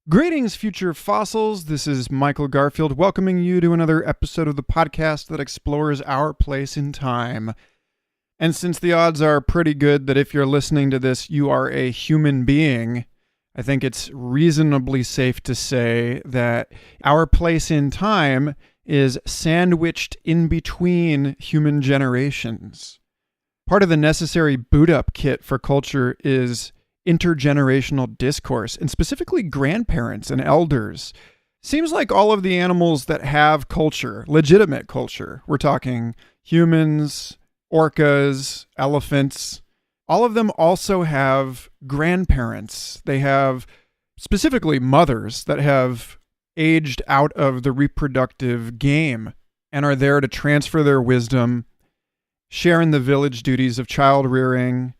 Greetings, future fossils. This is Michael Garfield welcoming you to another episode of the podcast that explores our place in time. And since the odds are pretty good that if you're listening to this, you are a human being, I think it's reasonably safe to say that our place in time is sandwiched in between human generations. Part of the necessary boot-up kit for culture is intergenerational discourse, and specifically grandparents and elders. Seems like all of the animals that have culture, legitimate culture, we're talking humans, orcas, elephants, all of them also have grandparents. They have specifically mothers that have aged out of the reproductive game and are there to transfer their wisdom, share in the village duties of child rearing,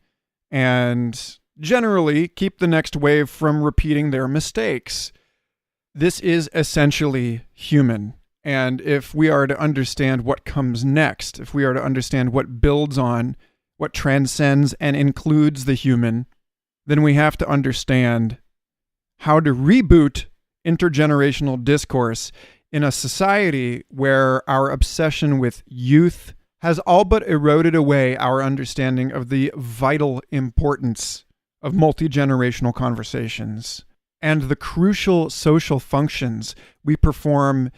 and generally keep the next wave from repeating their mistakes. This is essentially human. And if we are to understand what comes next, if we are to understand what builds on, what transcends and includes the human, then we have to understand how to reboot intergenerational discourse in a society where our obsession with youth has all but eroded away our understanding of the vital importance of multi-generational conversations and the crucial social functions we perform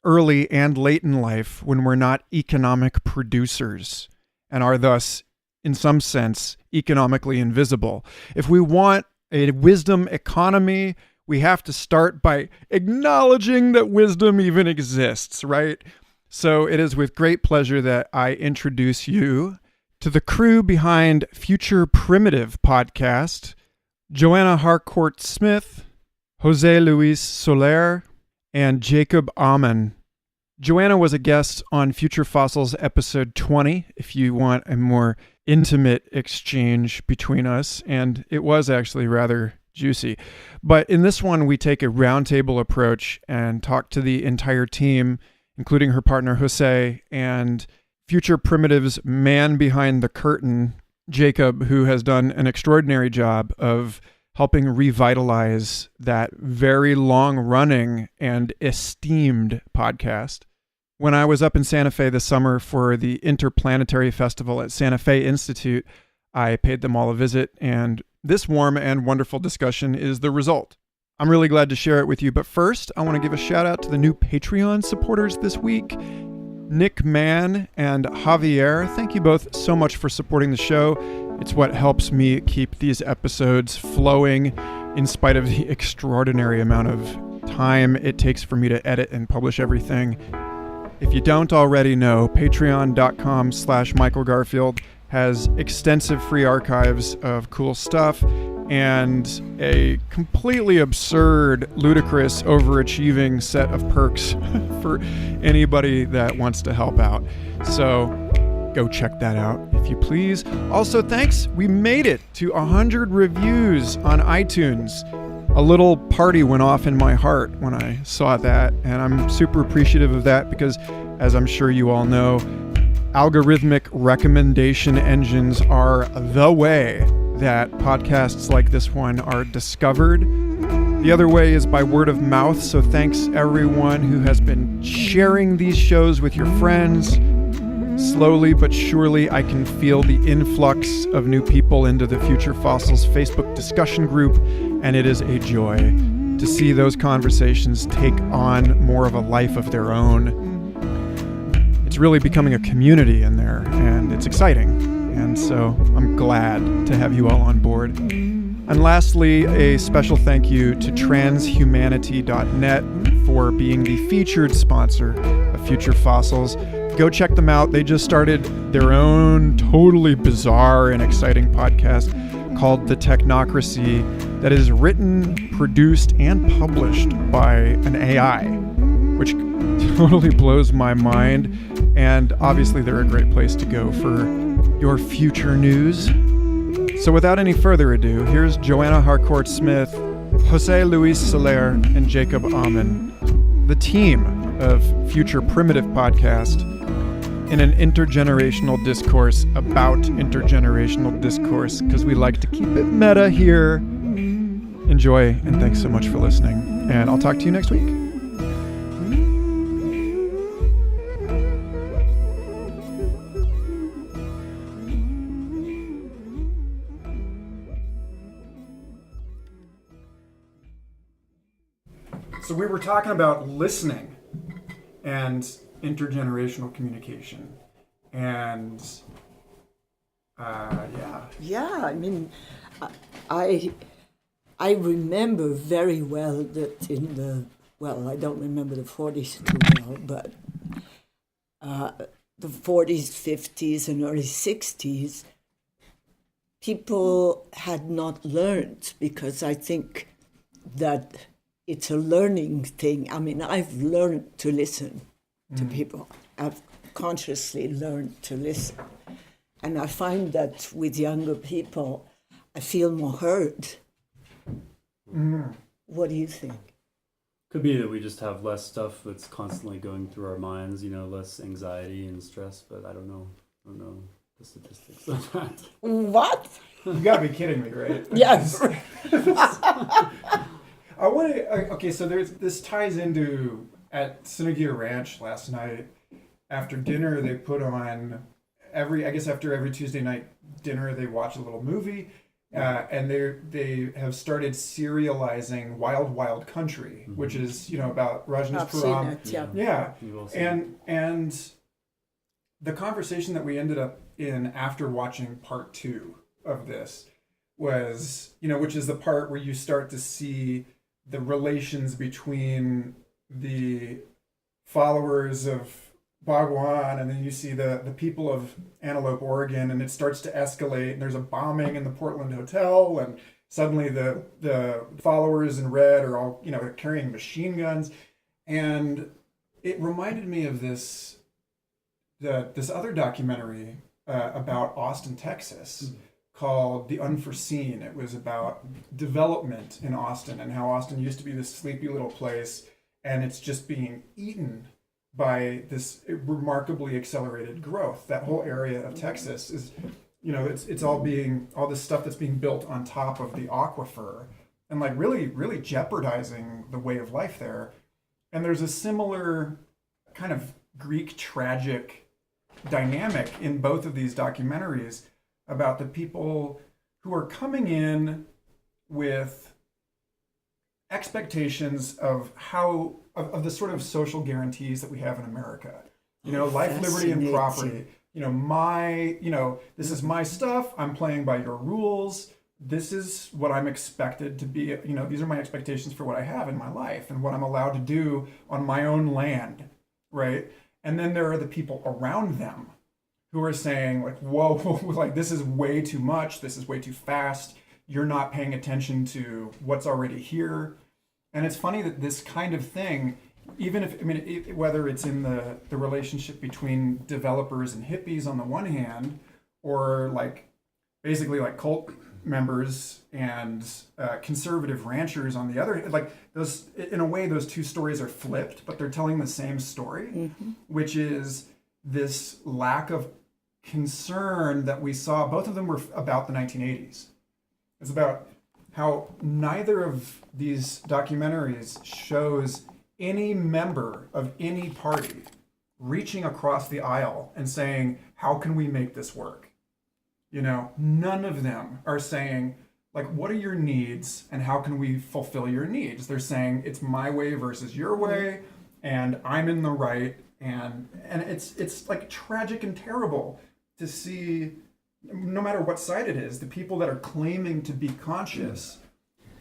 early and late in life when we're not economic producers and are thus, in some sense, economically invisible. If we want a wisdom economy, we have to start by acknowledging that wisdom even exists, right? So it is with great pleasure that I introduce you to the crew behind Future Primitive podcast, Joanna Harcourt-Smith, José Soler, and Jacob Aman. Joanna was a guest on Future Fossils episode 20, if you want a more intimate exchange between us, and it was actually rather juicy. But in this one, we take a roundtable approach and talk to the entire team, including her partner José, and Future Primitive's man behind the curtain, Jacob, who has done an extraordinary job of helping revitalize that very long-running and esteemed podcast. When I was up in Santa Fe this summer for the Interplanetary Festival at Santa Fe Institute, I paid them all a visit, and this warm and wonderful discussion is the result. I'm really glad to share it with you, but first, I want to give a shout out to the new Patreon supporters this week. Nick Mann and Javier, thank you both so much for supporting the show. It's what helps me keep these episodes flowing in spite of the extraordinary amount of time it takes for me to edit and publish everything. If you don't already know, patreon.com/Michael Garfield has extensive free archives of cool stuff and a completely absurd, ludicrous, overachieving set of perks for anybody that wants to help out. So go check that out if you please. Also, thanks. We made it to 100 reviews on iTunes. A little party went off in my heart when I saw that, and I'm super appreciative of that because, as I'm sure you all know, algorithmic recommendation engines are the way that podcasts like this one are discovered. The other way is by word of mouth, so thanks everyone who has been sharing these shows with your friends. Slowly but surely, I can feel the influx of new people into the Future Fossils Facebook discussion group, and it is a joy to see those conversations take on more of a life of their own. It's really becoming a community in there, and it's exciting. And so I'm glad to have you all on board. And lastly, a special thank you to transhumanity.net for being the featured sponsor of Future Fossils. Go check them out. They just started their own totally bizarre and exciting podcast called The Technocracy that is written, produced, and published by an AI, which totally blows my mind. And obviously they're a great place to go for your future news. So without any further ado, here's Joanna Harcourt-Smith, José Soler, and Jacob Aman, the team of Future Primitive podcast, in an intergenerational discourse about intergenerational discourse, because we like to keep it meta here. enjoy, and thanks so much for listening. And I'll talk to you next week. So we were talking about listening and intergenerational communication, and Yeah, I mean, I remember very well that in I don't remember the 40s too well, but the 40s, 50s, and early 60s, people had not learned, because I think that it's a learning thing. I mean, I've learned to listen to people. I've consciously learned to listen. And I find that with younger people, I feel more heard. What do you think? Could be that we just have less stuff that's constantly going through our minds, less anxiety and stress, but I don't know the statistics of that. What? You gotta be kidding me, right? Yes. I want to. Okay, so this ties into at Synagogue Ranch last night. After dinner, they put on after every Tuesday night dinner, they watch a little movie, and they have started serializing Wild Wild Country, which is about Rajneeshpuram. Yeah. And the conversation that we ended up in after watching part 2 of this was, which is the part where you start to see the relations between the followers of Bhagwan, and then you see the people of Antelope, Oregon, and it starts to escalate, and there's a bombing in the Portland hotel, and suddenly the followers in red are all carrying machine guns, and it reminded me of this other documentary about Austin, Texas, called The Unforeseen. It was about development in Austin and how Austin used to be this sleepy little place, and it's just being eaten by this remarkably accelerated growth. That whole area of Texas is, it's all this stuff that's being built on top of the aquifer, and really, really jeopardizing the way of life there. And there's a similar kind of Greek tragic dynamic in both of these documentaries about the people who are coming in with expectations of the sort of social guarantees that we have in America. Life, liberty, and property. This is my stuff. I'm playing by your rules. This is what I'm expected to be. These are my expectations for what I have in my life and what I'm allowed to do on my own land, right? And then there are the people around them who are saying, whoa, this is way too much. This is way too fast. You're not paying attention to what's already here. And it's funny that this kind of thing, even if, whether it's in the relationship between developers and hippies on the one hand, or basically cult members and conservative ranchers on the other, those, in a way, those two stories are flipped, but they're telling the same story, which is this lack of concern that we saw. Both of them were about the 1980s. It's about how neither of these documentaries shows any member of any party reaching across the aisle and saying, how can we make this work? None of them are saying, what are your needs and how can we fulfill your needs? They're saying it's my way versus your way, and I'm in the right. And it's tragic and terrible to see, no matter what side it is, the people that are claiming to be conscious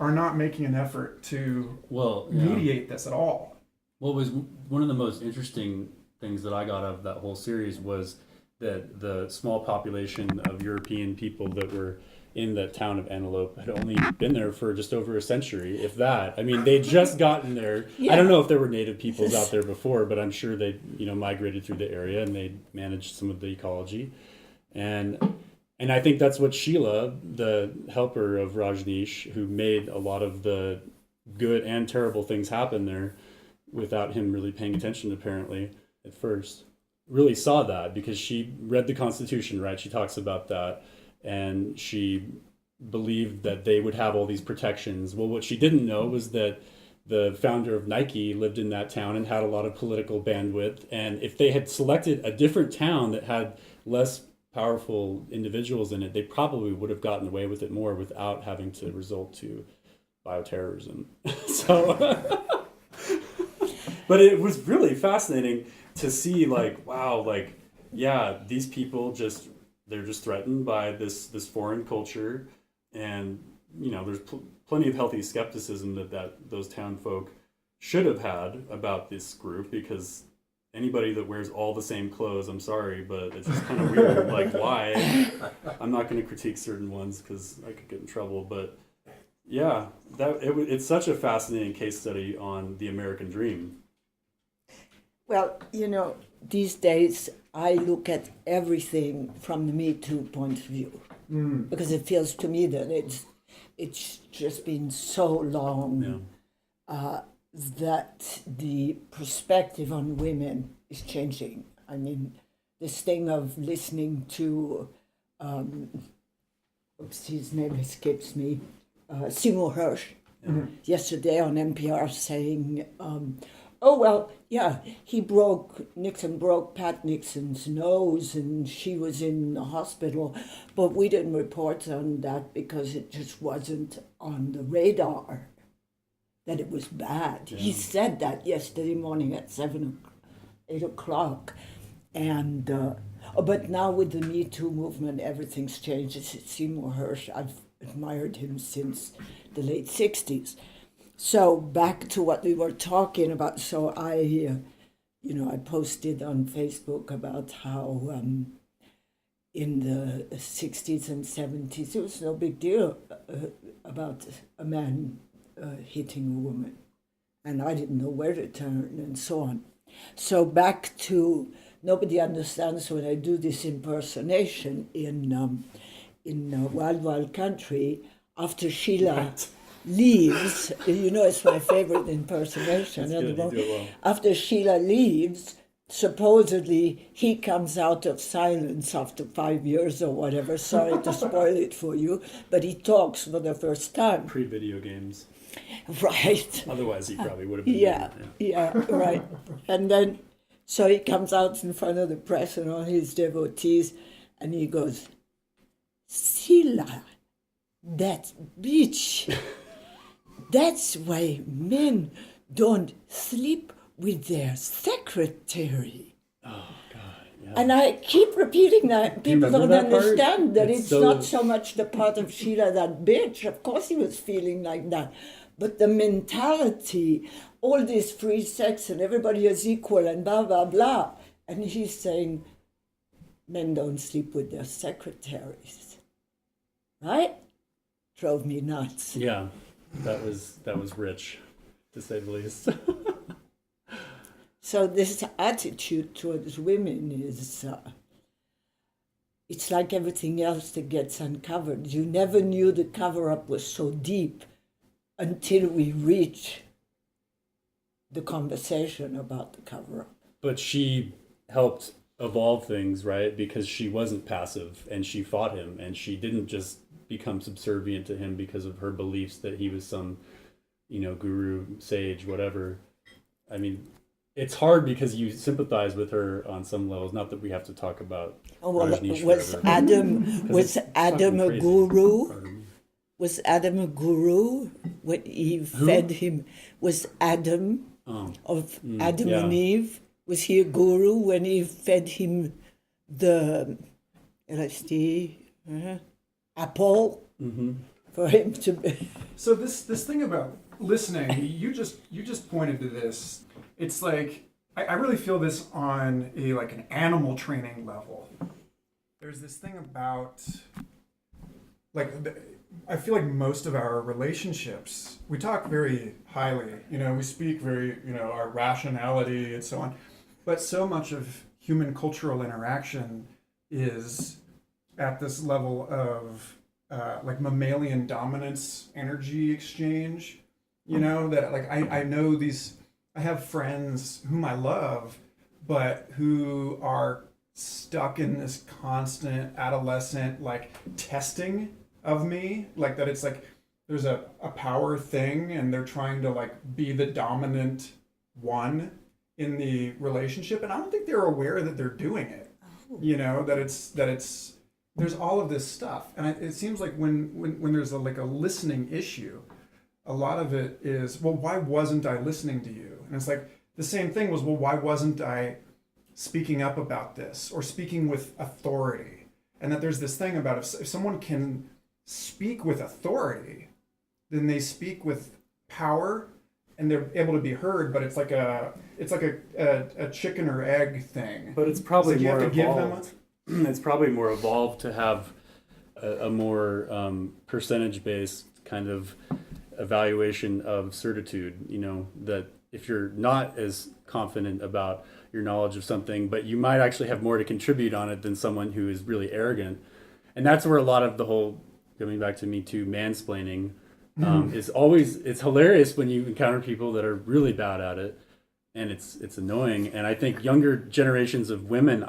are not making an effort to mediate this at all. What was one of the most interesting things that I got out of that whole series was that the small population of European people that were in the town of Antelope had only been there for just over a century, if that. They'd just gotten there. Yeah. I don't know if there were native peoples out there before, but I'm sure they, migrated through the area and they managed some of the ecology. And I think that's what Sheila, the helper of Rajneesh, who made a lot of the good and terrible things happen there without him really paying attention, apparently, at first, really saw that because she read the Constitution, right? She talks about that. And she believed that they would have all these protections. Well, what she didn't know was that the founder of Nike lived in that town and had a lot of political bandwidth. And if they had selected a different town that had less powerful individuals in it, they probably would have gotten away with it more without having to resort to bioterrorism. So, but it was really fascinating to see, like, wow, like, yeah, these people they're just threatened by this foreign culture. And, you know, there's plenty of healthy skepticism that those town folk should have had about this group, because anybody that wears all the same clothes, I'm sorry, but it's just kind of weird. Like, why? I'm not going to critique certain ones because I could get in trouble. But yeah, it's such a fascinating case study on the American dream. Well, you know, these days I look at everything from the Me Too point of view, because it feels to me that it's just been so long that the perspective on women is changing. I mean, this thing of listening to, his name escapes me, Seymour Hersh, yesterday on NPR saying, oh, well, yeah, Nixon broke Pat Nixon's nose and she was in the hospital, but we didn't report on that because it just wasn't on the radar that it was bad. Yeah. He said that yesterday morning at 8 o'clock. And, but now with the Me Too movement, everything's changed. Seymour Hersh, I've admired him since the late 60s. So back to what we were talking about. So I posted on Facebook about how in the 60s and 70s, it was no big deal about a man hitting a woman. And I didn't know where to turn and so on. So back to, nobody understands when I do this impersonation in Wild Wild Country, after Sheila leaves, you know, it's my favorite impersonation. After Sheila leaves, supposedly he comes out of silence after 5 years or whatever. Sorry to spoil it for you, but he talks for the first time. Pre-video games. Right. Otherwise, he probably would have been. Yeah, right. And then, so he comes out in front of the press and all his devotees, and he goes, Sheila, that bitch. That's why men don't sleep with their secretary. Oh, God. Yeah. And I keep repeating that. People don't understand that it's so... not so much the part of Sheila, that bitch. Of course he was feeling like that. But the mentality, all this free sex and everybody is equal and blah, blah, blah. And he's saying, men don't sleep with their secretaries. Right? Drove me nuts. Yeah. That was rich, to say the least. So this attitude towards women is, it's like everything else that gets uncovered. You never knew the cover-up was so deep until we reach the conversation about the cover-up. But she helped evolve things, right? Because she wasn't passive and she fought him, and she didn't just become subservient to him because of her beliefs that he was some, guru, sage, whatever. I mean, it's hard because you sympathize with her on some levels. Not that we have to talk about. Oh, well, was Adam a guru? Was Adam a guru when he fed him? Was Adam Adam and Eve? Was he a guru when he fed him the LSD? Apple for him to be. So this thing about listening, you just pointed to this. It's like I really feel this on an animal training level. There's this thing about I feel like most of our relationships, we talk very highly. We speak very our rationality and so on, but so much of human cultural interaction is at this level of mammalian dominance energy exchange, that I know I have friends whom I love, but who are stuck in this constant adolescent testing of me, like that it's like there's a power thing and they're trying to like be the dominant one in the relationship, and I don't think they're aware that they're doing it. You know, that it's there's all of this stuff, and it seems like when there's like a listening issue, a lot of it is, well, why wasn't I listening to you? And it's like the same thing was, well, why wasn't I speaking up about this or speaking with authority? And that there's this thing about if someone can speak with authority, then they speak with power and they're able to be heard, but it's like a chicken or egg thing. But it's probably like more evolved. It's probably more evolved to have a more percentage-based kind of evaluation of certitude. You know, that if you're not as confident about your knowledge of something, but you might actually have more to contribute on it than someone who is really arrogant. And that's where a lot of the whole, coming back to Me Too, mansplaining is always, it's hilarious when you encounter people that are really bad at it, and it's annoying. And I think younger generations of women,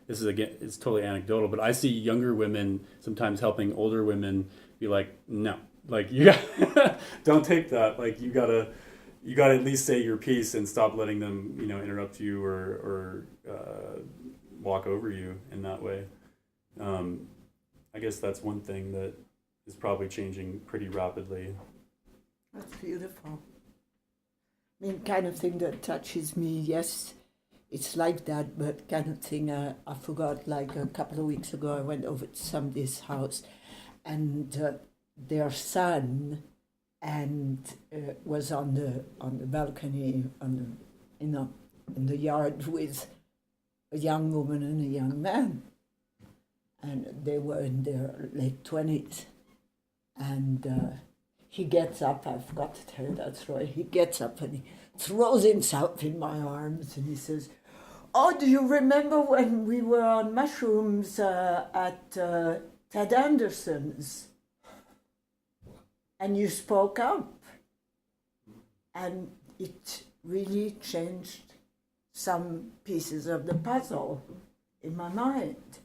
this is again, it's totally anecdotal, but I see younger women sometimes helping older women be like, no, like you got, don't take that. Like you gotta at least say your piece and stop letting them, you know, interrupt you or walk over you in that way. I guess that's one thing that is probably changing pretty rapidly. That's beautiful. I mean, kind of thing that touches me, yes, it's like that, but kind of thing I forgot, like a couple of weeks ago, I went over to somebody's house and their son was on the balcony in the yard with a young woman and a young man, and they were in their late 20s. And he gets up, I forgot to tell you that story, he gets up and he throws himself in my arms and he says, "Oh, do you remember when we were on mushrooms at Ted Anderson's? And you spoke up." And it really changed some pieces of the puzzle in my mind.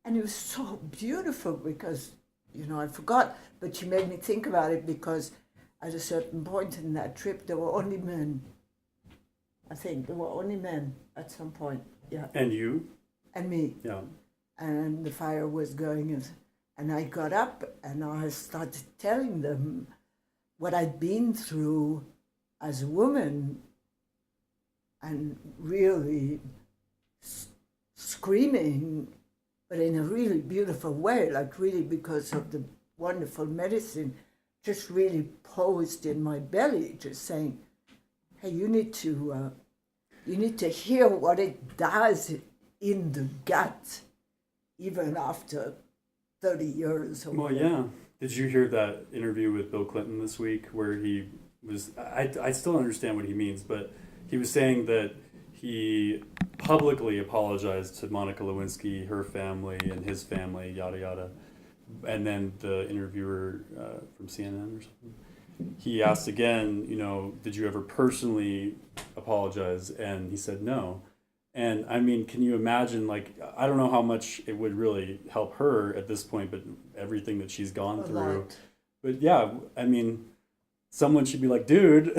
And it was so beautiful because, you know, I forgot, but you made me think about it because at a certain point in that trip, there were only men. I think there were only men at some point, yeah. And you? And me. Yeah. And the fire was going, and I got up and I started telling them what I'd been through as a woman and really screaming, but in a really beautiful way, like really because of the wonderful medicine, just really posed in my belly, just saying, hey, you need to hear what it does in the gut, even after 30 years. Or well, yeah. Did you hear that interview with Bill Clinton this week where he was, I still don't understand what he means, but he was saying that he publicly apologized to Monica Lewinsky, her family, and his family, yada, yada. And then the interviewer from CNN or something, he asked again, you know, did you ever personally apologize? And he said no. And I mean, can you imagine, like, I don't know how much it would really help her at this point, but everything that she's gone through. But yeah, I mean, someone should be like, dude,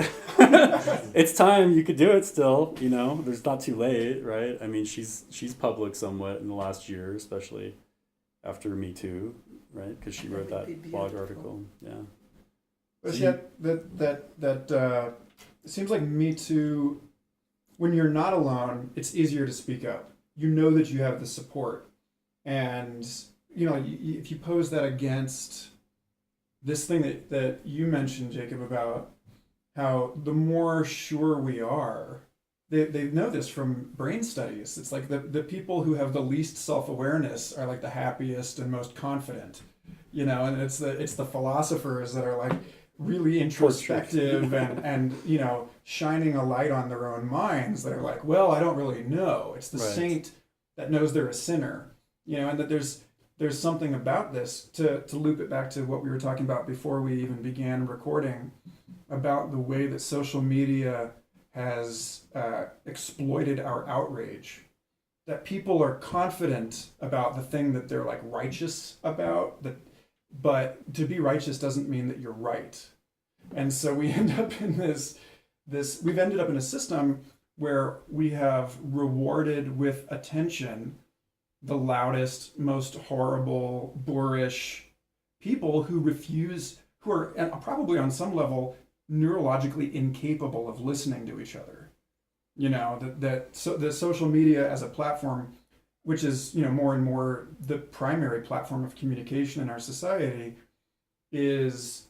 it's time, you could do it still, you know, there's not too late, right? I mean, she's public somewhat in the last year, especially after Me Too, right? Because she wrote that blog article, yeah. But yet, that it seems like Me Too, when you're not alone, it's easier to speak up. You know that you have the support. And, you know, if you pose that against this thing that you mentioned, Jacob, about how the more sure we are, they know this from brain studies. It's like the people who have the least self-awareness are like the happiest and most confident, you know, and it's the philosophers that are like really introspective and you know, shining a light on their own minds that are like, well, I don't really know. It's the saint that knows they're a sinner, you know, and that there's something about this to loop it back to what we were talking about before we even began recording about the way that social media has exploited our outrage, that people are confident about the thing that they're like righteous about, that but to be righteous doesn't mean that you're right. And so we end up in we've ended up in a system where we have rewarded with attention the loudest, most horrible, boorish people who are probably on some level neurologically incapable of listening to each other. The social media as a platform, which is, more and more the primary platform of communication in our society, is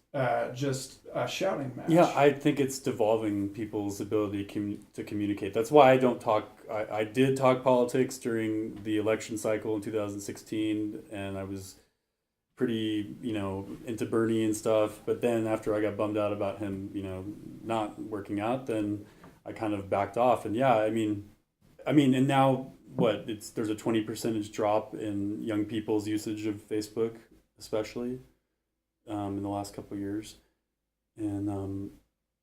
just a shouting match. Yeah, I think it's devolving people's ability to communicate. That's why I don't talk. I did talk politics during the election cycle in 2016, and I was pretty, into Bernie and stuff. But then after I got bummed out about him, not working out, then I kind of backed off. And yeah, I mean, and now there's a 20% drop in young people's usage of Facebook, especially in the last couple of years. And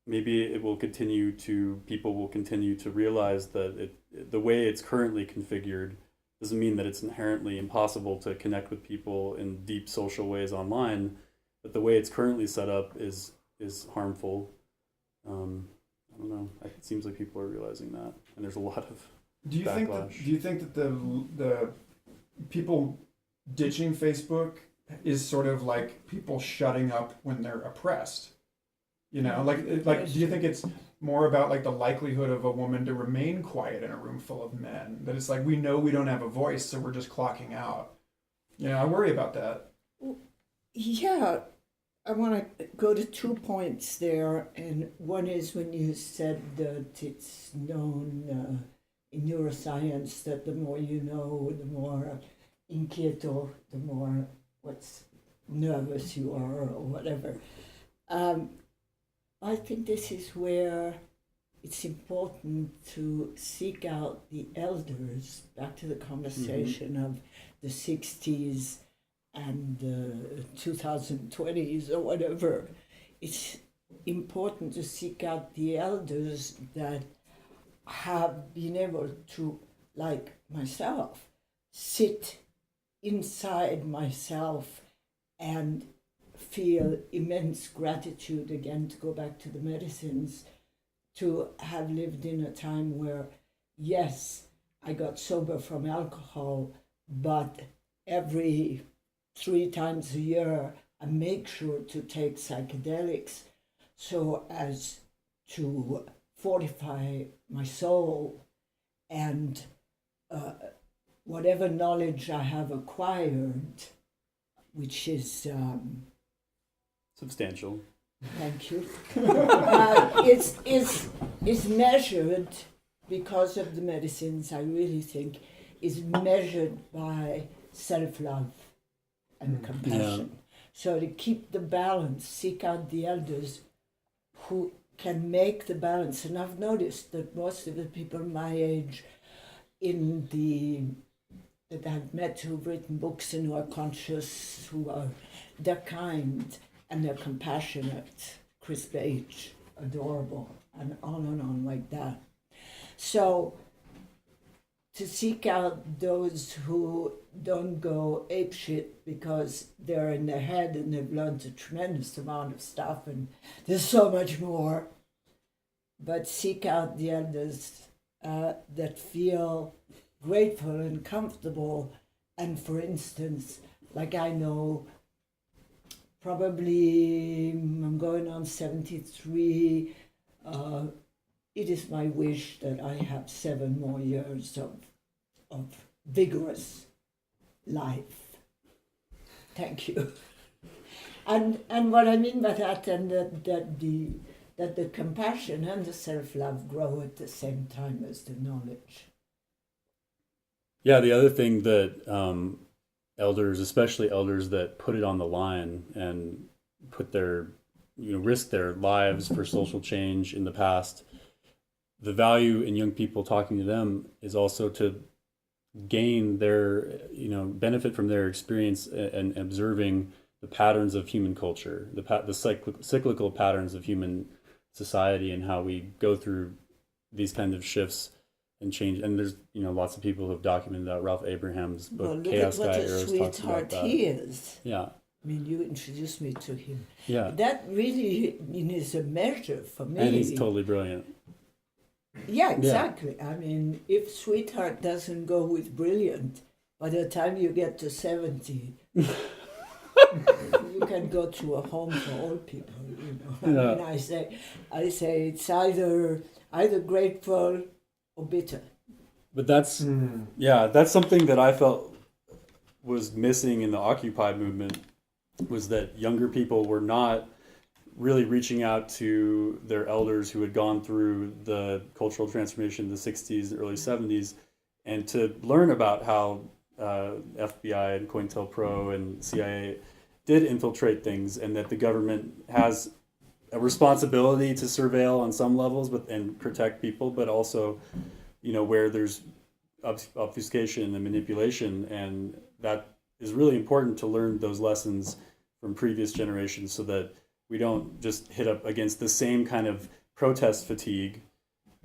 maybe people will continue to realize that the way it's currently configured doesn't mean that it's inherently impossible to connect with people in deep social ways online, but the way it's currently set up is harmful. I don't know. It seems like people are realizing that, and there's a lot of backlash. Do you think that the people ditching Facebook is sort of like people shutting up when they're oppressed? Do you think it's more about like the likelihood of a woman to remain quiet in a room full of men? That it's like, we know we don't have a voice, so we're just clocking out. I worry about that. Yeah, I want to go to 2 points there. And one is when you said that it's known in neuroscience that the more you know, the more inquieto, the more nervous you are or whatever. I think this is where it's important to seek out the elders, back to the conversation of the 60s and the 2020s or whatever. It's important to seek out the elders that have been able to, like myself, sit inside myself and feel immense gratitude, again, to go back to the medicines, to have lived in a time where, yes, I got sober from alcohol, but every 3 times a year I make sure to take psychedelics so as to fortify my soul, and whatever knowledge I have acquired, which is substantial. Thank you. Is measured because of the medicines. I really think is measured by self-love and compassion. Yeah. So to keep the balance, seek out the elders who can make the balance. And I've noticed that most of the people my age that I've met who've written books and who are conscious, they're kind and they're compassionate, crisp age, adorable, and on like that. So to seek out those who don't go apeshit because they're in their head and they've learned a tremendous amount of stuff and there's so much more, but seek out the elders that feel grateful and comfortable. And for instance, like I know, probably I'm going on 73, it is my wish that I have 7 more years of vigorous life. Thank you. And what I mean by that, and that the compassion and the self-love grow at the same time as the knowledge. Yeah, the other thing that elders, especially elders that put it on the line and put their, risk their lives for social change in the past, the value in young people talking to them is also to gain their, benefit from their experience and observing the patterns of human culture, the cyclical patterns of human society and how we go through these kinds of shifts and change. And there's, lots of people who have documented that. Ralph Abraham's book, Chaos Guy, what a sweetheart he is. Yeah. I mean, you introduced me to him. Yeah. That really is a measure for me. And he's totally brilliant. Yeah, exactly. Yeah. I mean, if sweetheart doesn't go with brilliant, by the time you get to 70, you can go to a home for old people. You know, I mean, I say it's either grateful or bitter. But that's something that I felt was missing in the Occupy movement, was that younger people were not really reaching out to their elders who had gone through the cultural transformation in the 60s, early 70s, and to learn about how FBI and COINTELPRO and CIA did infiltrate things, and that the government has a responsibility to surveil on some levels and protect people, but also, where there's obfuscation and manipulation, and that is really important to learn those lessons from previous generations so that we don't just hit up against the same kind of protest fatigue,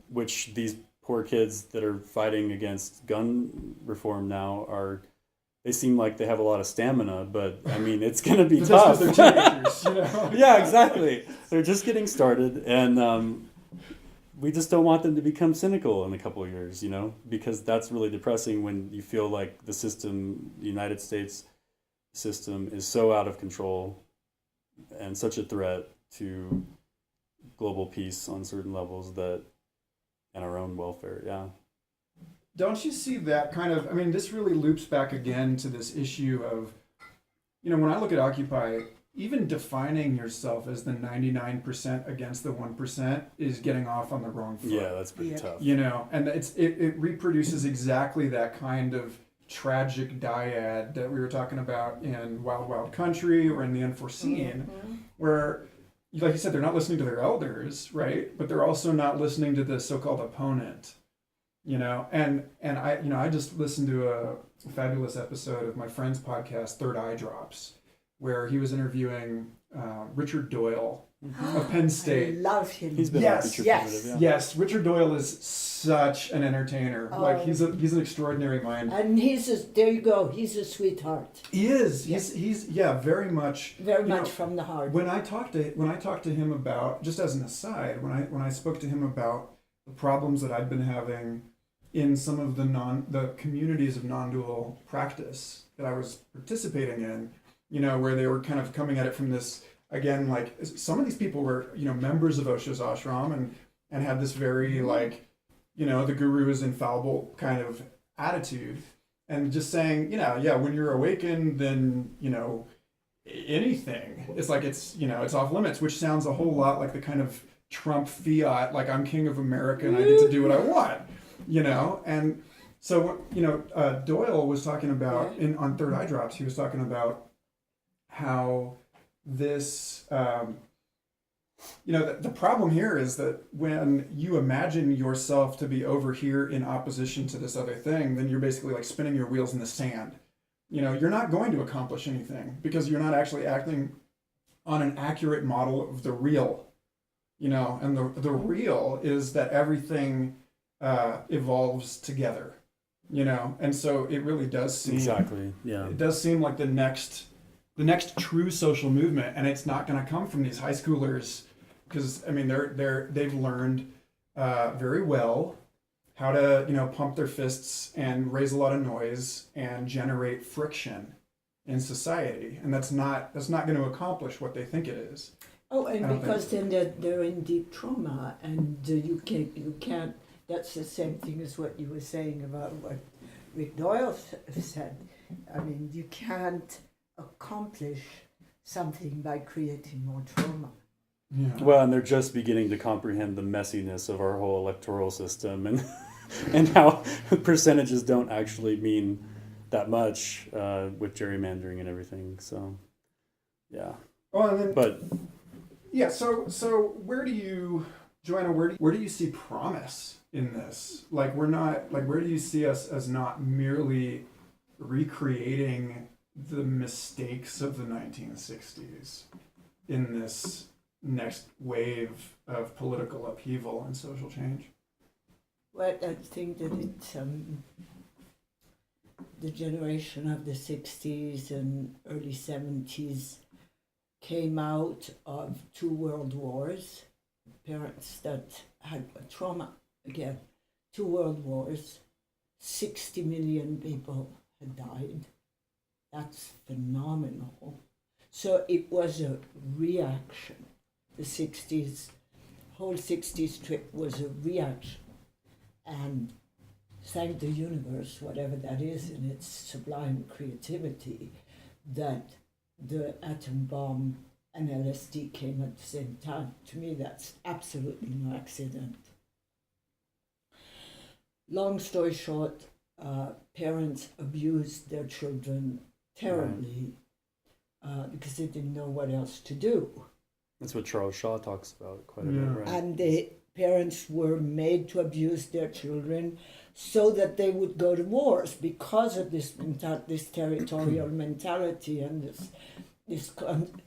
which these poor kids that are fighting against gun reform now they seem like they have a lot of stamina, but I mean, it's going to be tough. They're teenagers, Yeah, exactly. They're just getting started, and we just don't want them to become cynical in a couple of years, because that's really depressing when you feel like the United States system is so out of control and such a threat to global peace on certain levels and our own welfare. Yeah. Don't you see that kind of, this really loops back again to this issue of, when I look at Occupy, even defining yourself as the 99% against the 1% is getting off on the wrong foot. Yeah, that's pretty tough. And it reproduces exactly that kind of tragic dyad that we were talking about in Wild Wild Country or in The Unforeseen, where, like you said, they're not listening to their elders, right? But they're also not listening to the so-called opponent, And I just listened to a fabulous episode of my friend's podcast, Third Eye Drops, where he was interviewing Richard Doyle of Penn State. I love him. He's been Yes. Richard Doyle is such an entertainer. He's an extraordinary mind. And there you go. He's a sweetheart. He is. He's very much. Very much from the heart. When I talked to him about, just as an aside, when I spoke to him about the problems that I'd been having in some of the communities of non-dual practice that I was participating in, where they were kind of coming at it from this, again, like some of these people were, members of Osho's ashram and had this very the guru is infallible kind of attitude, and just saying, when you're awakened, then, anything, it's like, it's off limits, which sounds a whole lot like the kind of Trump fiat, like I'm king of America and I get to do what I want, and so, Doyle was talking about on Third Eye Drops, he was talking about how this, the problem here is that when you imagine yourself to be over here in opposition to this other thing, then you're basically like spinning your wheels in the sand. You're not going to accomplish anything because you're not actually acting on an accurate model of the real, and the real is that everything evolves together, and so it really does seem it does seem like the next true social movement, and it's not going to come from these high schoolers, because they've learned very well how to pump their fists and raise a lot of noise and generate friction in society, and that's not going to accomplish what they think it is. Oh, and because then they're in deep trauma, and you can't. That's the same thing as what you were saying about what Rick Doyle said. You can't accomplish something by creating more trauma. Yeah. Well, and they're just beginning to comprehend the messiness of our whole electoral system and how percentages don't actually mean that much with gerrymandering and everything. So, yeah. Well, and then, but yeah. So where do you, Joanna? Where do you see promise in this? Like, where do you see us as not merely recreating the mistakes of the 1960s in this next wave of political upheaval and social change? Well, I think that the generation of the 60s and early 70s came out of 2 world wars, parents that had trauma, again, 2 world wars, 60 million people had died. That's phenomenal. So it was a reaction. The 60s, whole 60s trip was a reaction. And thank the universe, whatever that is in its sublime creativity, that the atom bomb and LSD came at the same time. To me, that's absolutely no accident. Long story short, parents abused their children terribly because they didn't know what else to do. That's what Charles Shaw talks about quite a bit, right? And the parents were made to abuse their children so that they would go to wars because of this territorial mentality and this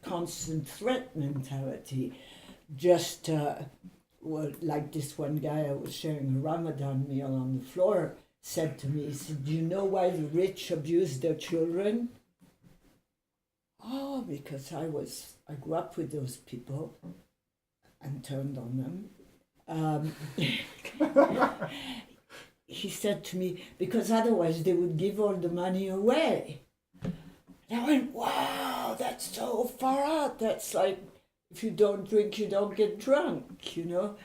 constant threat mentality. Just like this one guy I was sharing a Ramadan meal on the floor said to me, he said, "Do you know why the rich abuse their children?" Oh, because I grew up with those people and turned on them. He said to me, because otherwise they would give all the money away. And I went, wow, that's so far out. That's like, if you don't drink, you don't get drunk, you know?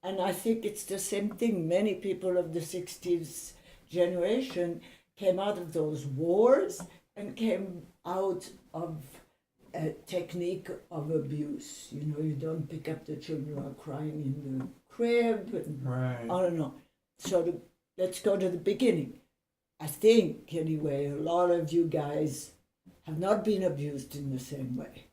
And I think it's the same thing. Many people of the 60s generation came out of those wars and came out of a technique of abuse. You know, you don't pick up the children who are crying in the crib. And Right. I don't know. So let's go to the beginning. I think, anyway, a lot of you guys have not been abused in the same way.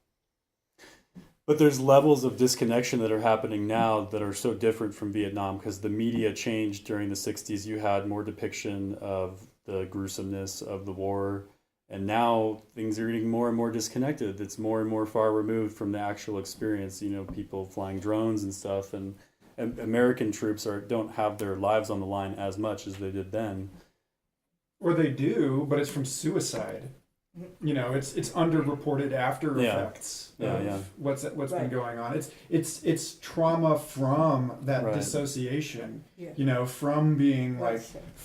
But there's levels of disconnection that are happening now that are so different from Vietnam because the media changed during the 60s. You had more depiction of the gruesomeness of the war. And now things are getting more and more disconnected. It's more and more far removed from the actual experience. You know, people flying drones and stuff. And American troops don't have their lives on the line as much as they did then. Or they do, but it's from suicide. You know, it's underreported after effects of what's been going on. It's trauma from that dissociation. Yeah. You know, from being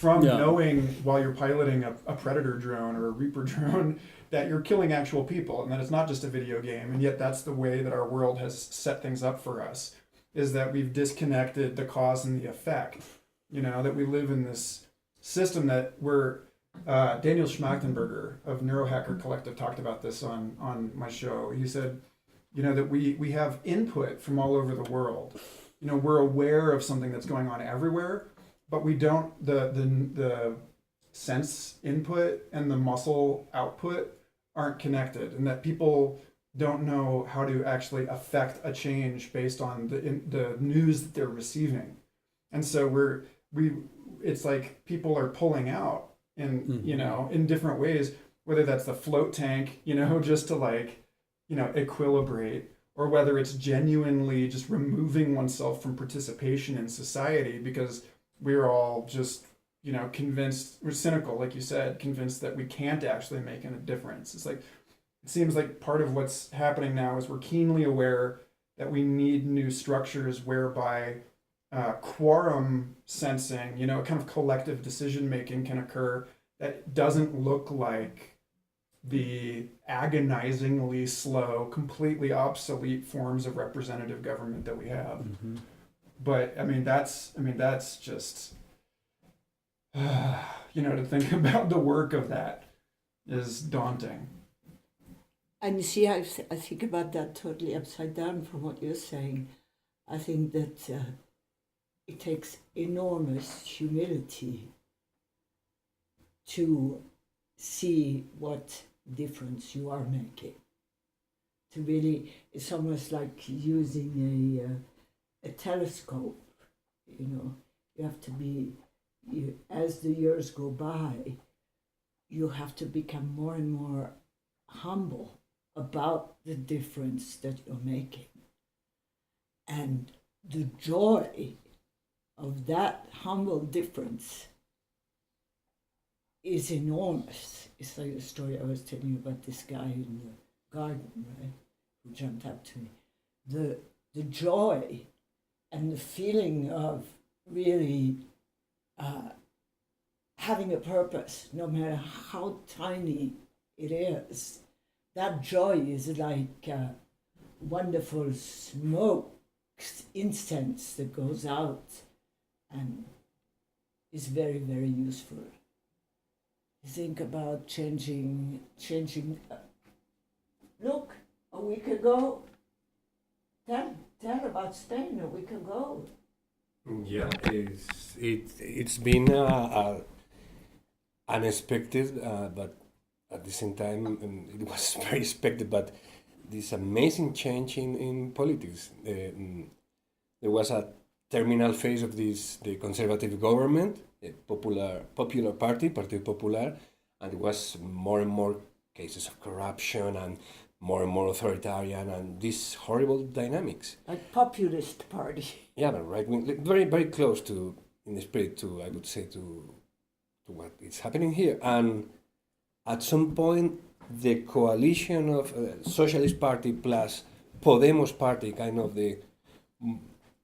knowing while you're piloting a Predator drone or a Reaper drone that you're killing actual people, and that it's not just a video game. And yet that's the way that our world has set things up for us, is that we've disconnected the cause and the effect. You know, that we live in this system that we're Daniel Schmachtenberger of Neurohacker Collective talked about this on my show. He said, you know, that we have input from all over the world. You know, we're aware of something that's going on everywhere, but we don't, the sense input and the muscle output aren't connected, and that people don't know how to actually affect a change based on the news that they're receiving. And so it's like people are pulling out in, you know, in different ways, whether that's the float tank, you know, just to like, you know, equilibrate, or whether it's genuinely just removing oneself from participation in society because we're all just, you know, convinced, we're cynical, like you said, convinced that we can't actually make a difference. It's like, it seems like part of what's happening now is we're keenly aware that we need new structures whereby quorum sensing, you know, kind of collective decision making can occur that doesn't look like the agonizingly slow, completely obsolete forms of representative government that we have. Mm-hmm. But I mean, that's just, you know, to think about the work of that is daunting. And you see, I think about that totally upside down from what you're saying. I think that it takes enormous humility to see what difference you are making. To really, it's almost like using a telescope. You know, you have to be, as the years go by, you have to become more and more humble about the difference that you're making. And the joy of that humble difference is enormous. It's like the story I was telling you about this guy in the garden, right, who jumped up to me. The joy and the feeling of really having a purpose, no matter how tiny it is, that joy is like wonderful smoke, incense that goes out and is very, very useful. Think about changing. Look, a week ago, tell about Spain a week ago. Yeah, it's been unexpected, but at the same time, it was very expected. But this amazing change in politics. There was a terminal phase of the conservative government, the popular party, Partido Popular, and there was more and more cases of corruption and more authoritarian and these horrible dynamics. Like populist party. Yeah, but right wing, very, very close to, in the spirit, to, I would say, to what is happening here. And at some point, the coalition of Socialist Party plus Podemos Party, kind of the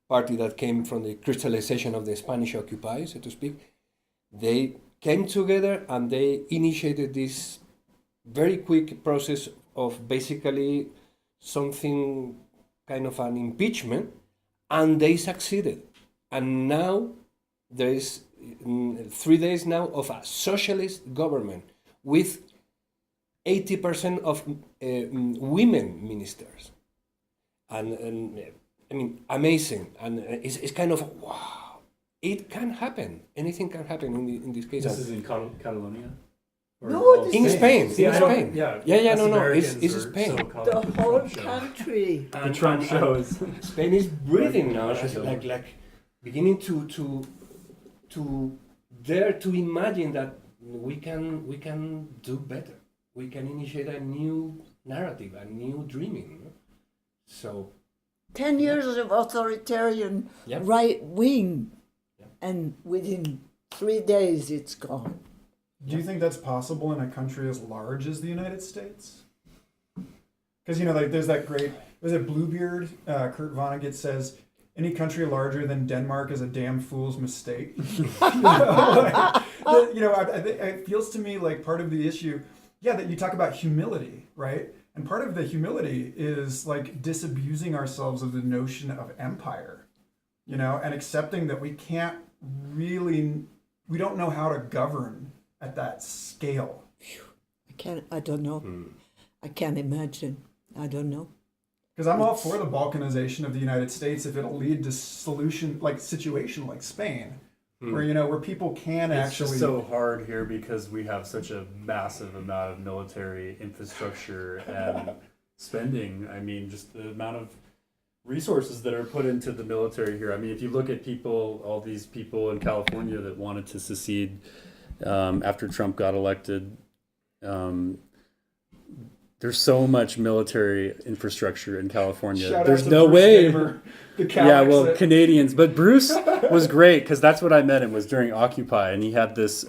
party that came from the crystallization of the Spanish Occupy, so to speak, they came together and they initiated this very quick process of basically something kind of an impeachment, and they succeeded. And now there is 3 days now of a socialist government with 80% of women ministers. And I mean, amazing. And it's kind of, wow, it can happen. Anything can happen in this case. This is in Catalonia? No, In Spain. See, In Spain. Yeah, No. It's Spain. The whole country. The Trump show is... Spain is breathing now. It's like beginning to dare to imagine that we can do better. We can initiate a new narrative, a new dreaming. So 10 years of authoritarian right wing, and within 3 days it's gone. Do you think that's possible in a country as large as the United States? Because, like, there's that great, was it Bluebeard? Kurt Vonnegut says, any country larger than Denmark is a damn fool's mistake. It feels to me like part of the issue, that you talk about humility, right? And part of the humility is like disabusing ourselves of the notion of empire, and accepting that we don't know how to govern at that scale. I don't know. I can't imagine. I don't know. Because I'm all for the balkanization of the United States if it'll lead to situation like Spain, where people can actually... It's just so hard here because we have such a massive amount of military infrastructure and spending. I mean, just the amount of resources that are put into the military here. I mean, if you look at all these people in California that wanted to secede after Trump got elected, there's so much military infrastructure in California. There's no way. Canadians. But Bruce was great because that's what I met him was during Occupy, and he had this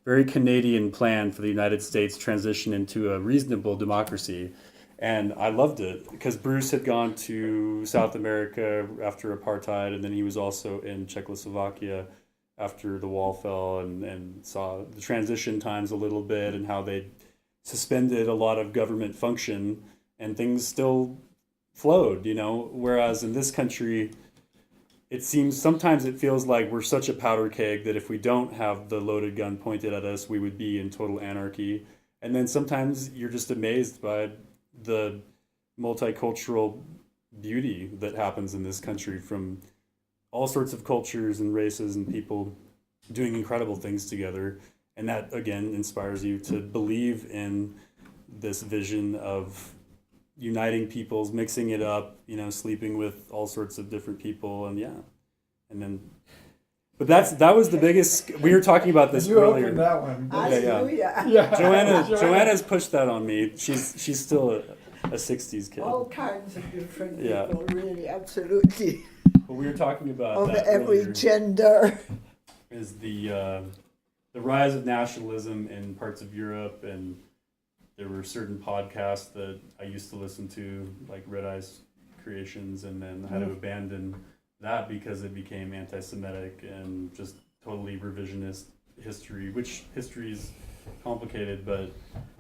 very Canadian plan for the United States transition into a reasonable democracy. And I loved it because Bruce had gone to South America after apartheid, and then he was also in Czechoslovakia after the wall fell and saw the transition times a little bit and how they suspended a lot of government function and things still flowed, whereas in this country, sometimes it feels like we're such a powder keg that if we don't have the loaded gun pointed at us, we would be in total anarchy. And then sometimes you're just amazed by the multicultural beauty that happens in this country from all sorts of cultures and races and people doing incredible things together. And that, again, inspires you to believe in this vision of uniting peoples, mixing it up, sleeping with all sorts of different people. But that was the biggest, we were talking about this you earlier. Opened that one. Hallelujah. Joanna's pushed that on me. She's still a 60s kid. All kinds of different people, really, absolutely. But we were talking about of that every earlier. Gender. Is the the rise of nationalism in parts of Europe, and there were certain podcasts that I used to listen to, like Red Eye's Creations, and then I had to abandon that because it became anti-Semitic and just totally revisionist history, which history is complicated, but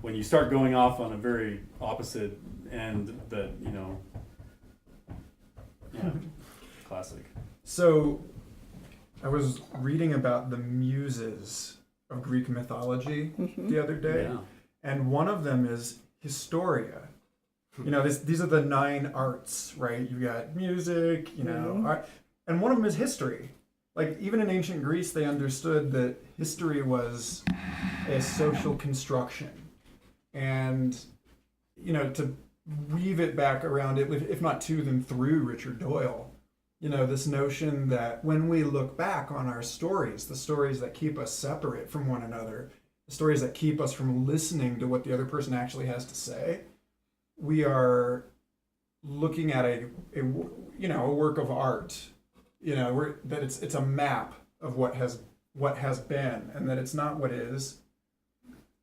when you start going off on a very opposite end, that, you know, yeah, classic. So I was reading about the muses of Greek mythology the other day, Yeah. and one of them is Historia. You know, these are the 9 arts, right? You got music, you know, art, and one of them is history. Like, even in ancient Greece, they understood that history was a social construction. And, you know, to weave it back around it, if not to, then through Richard Doyle, you know, this notion that when we look back on our stories, the stories that keep us separate from one another, the stories that keep us from listening to what the other person actually has to say, we are looking at a work of art, you know, that it's a map of what has been, and that it's not what is,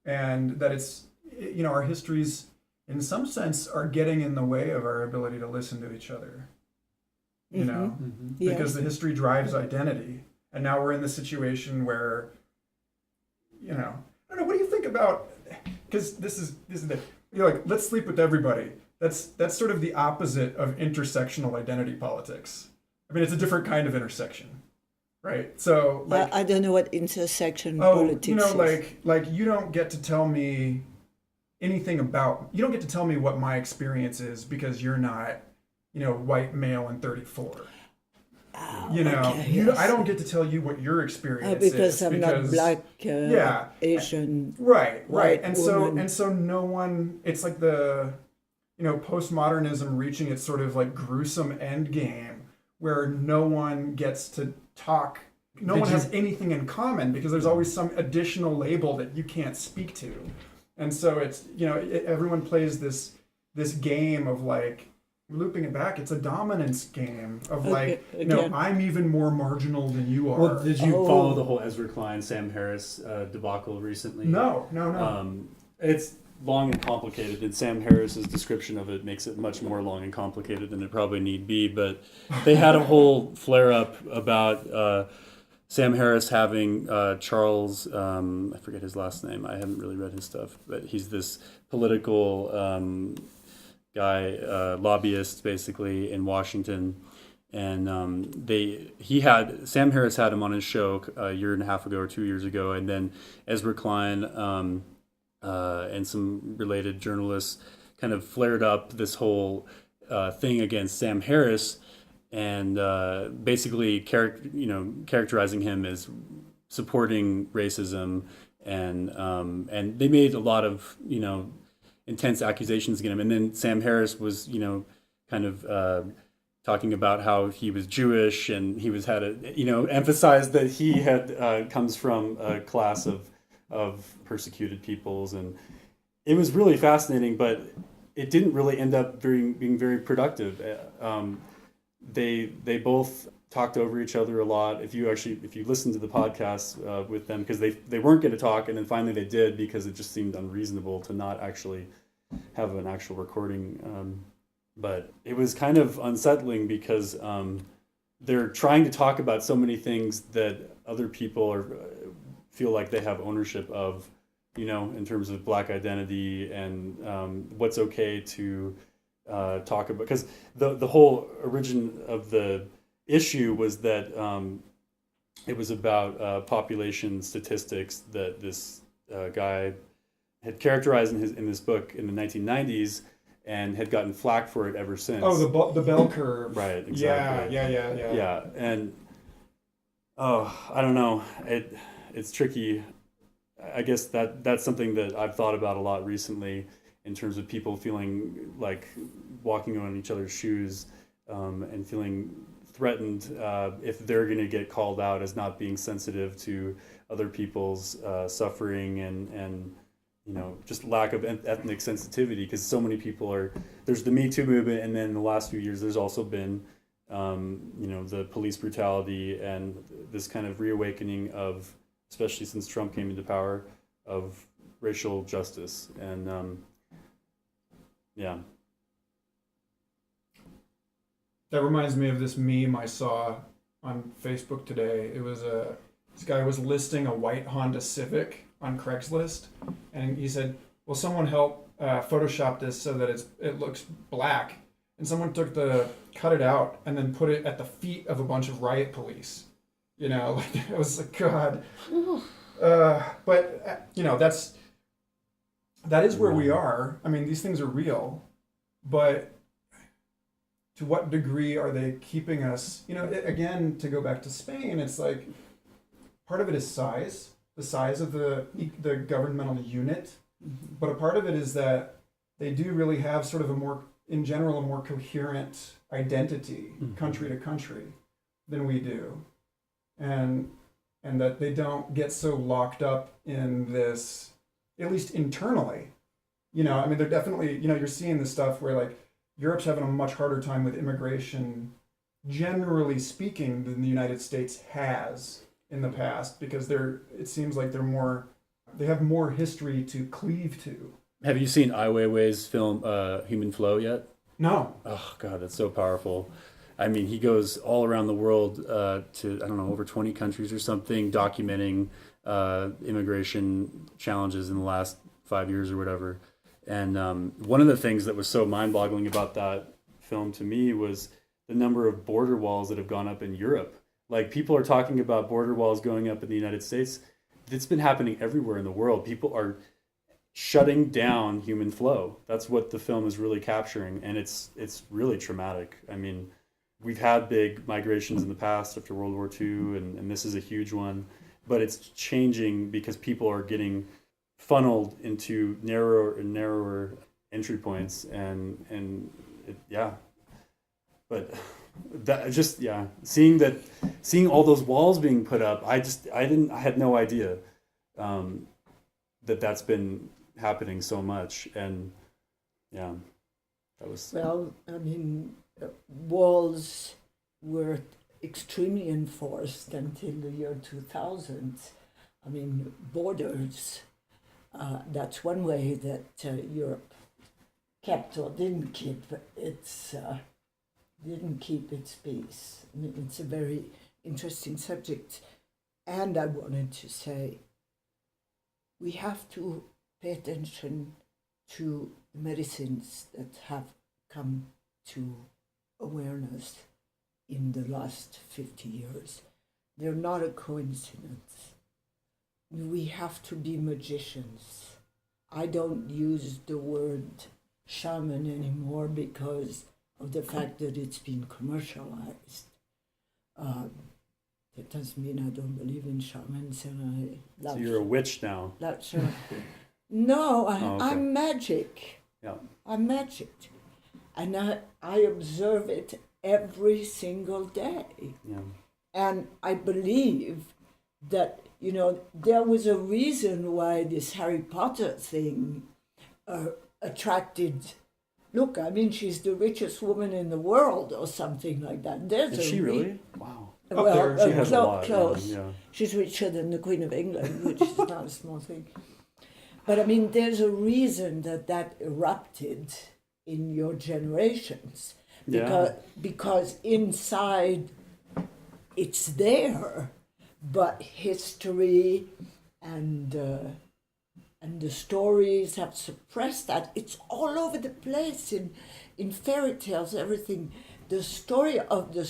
and that it's, you know, our histories in some sense are getting in the way of our ability to listen to each other, you know, because the history drives identity, and now we're in the situation where, you know, I don't know, what do you think about, because this is the, you're like, let's sleep with everybody. That's sort of the opposite of intersectional identity politics. I mean, it's a different kind of intersection, right? So, like, I don't know what intersection politics you know, is. like you don't get to tell me anything about, you don't get to tell me what my experience is because you're not, you know, white male and 34. You know, Okay, I don't get to tell you what your experience because is. I'm not black, Asian, right. white And woman. so no one, it's like the, you know, postmodernism reaching its sort of like gruesome end game where no one gets to talk, no one has anything in common because there's always some additional label that you can't speak to. And so it's, you know, everyone plays this game of like, looping it back, it's a dominance game of like, you know, I'm even more marginal than you are. Well, did you follow the whole Ezra Klein, Sam Harris debacle recently? No. It's long and complicated, and Sam Harris's description of it makes it much more long and complicated than it probably need be, but they had a whole flare-up about Sam Harris having Charles, I forget his last name, I haven't really read his stuff, but he's this political guy, lobbyist basically in Washington, and Sam Harris had him on his show a year and a half ago or 2 years ago, and then Ezra Klein and some related journalists kind of flared up this whole thing against Sam Harris, and basically characterizing him as supporting racism, and they made a lot of, you know, intense accusations against him. And then Sam Harris was, you know, kind of talking about how he was Jewish, and he emphasized that he had comes from a class of persecuted peoples, and it was really fascinating, but it didn't really end up being very productive. They both talked over each other a lot. If you listen to the podcast with them, because they weren't going to talk, and then finally they did because it just seemed unreasonable to not actually have an actual recording. But it was kind of unsettling because they're trying to talk about so many things that other people feel like they have ownership of, you know, in terms of Black identity and what's okay to talk about. Because the whole origin of the issue was that it was about population statistics that this guy had characterized in this book in the 1990s, and had gotten flack for it ever since. Oh, the bell curve. Right, exactly. Yeah, and I don't know. It's tricky. I guess that's something that I've thought about a lot recently, in terms of people feeling like walking on each other's shoes, and feeling threatened if they're going to get called out as not being sensitive to other people's suffering and you know, just lack of ethnic sensitivity, because so many people there's the Me Too movement, and then in the last few years there's also been you know, the police brutality and this kind of reawakening of especially since Trump came into power, of racial justice. And yeah. That reminds me of this meme I saw on Facebook today. It was this guy was listing a white Honda Civic on Craigslist, and he said, "Will someone help Photoshop this so that it looks black?" And someone cut it out and then put it at the feet of a bunch of riot police. You know, like it was like, God. But you know, that is where we are. I mean, these things are real, but to what degree are they keeping us? You know, again, to go back to Spain, it's like part of it is size, the size of the governmental unit, but a part of it is that they do really have sort of a more coherent identity, country to country, than we do, and that they don't get so locked up in this, at least internally. You know, I mean, they're definitely, you know, you're seeing this stuff where like Europe's having a much harder time with immigration, generally speaking, than the United States has in the past, because it seems like they have more history to cleave to. Have you seen Ai Weiwei's film Human Flow yet? No. Oh God, that's so powerful. I mean, he goes all around the world to, I don't know, over 20 countries or something, documenting immigration challenges in the last 5 years or whatever. And one of the things that was so mind-boggling about that film to me was the number of border walls that have gone up in Europe. Like, people are talking about border walls going up in the United States. It's been happening everywhere in the world. People are shutting down human flow. That's what the film is really capturing, and it's really traumatic. I mean, we've had big migrations in the past after World War II, and this is a huge one. But it's changing because people are getting funneled into narrower and narrower entry points, and but that just seeing all those walls being put up, I had no idea that's been happening so much. And that was, well, I mean, walls were extremely enforced until the year 2000. I mean, borders. That's one way that Europe kept or didn't keep its peace. I mean, it's a very interesting subject, and I wanted to say we have to pay attention to medicines that have come to awareness in the last 50 years. They're not a coincidence. We have to be magicians. I don't use the word shaman anymore because of the fact that it's been commercialized. That doesn't mean I don't believe in shamans, and so you're a witch now. That's right. No, okay. I'm magic. Yeah. I'm magic. And I observe it every single day. Yeah. And I believe that, you know, there was a reason why this Harry Potter thing attracted. Look, I mean, she's the richest woman in the world, or something like that. Is she really? Wow. Well, she has a lot. Close. Yeah. She's richer than the Queen of England, which is not a small thing. But I mean, there's a reason that erupted in your generations, because inside it's there, but history and the stories have suppressed that. It's all over the place in fairy tales, everything. The story of the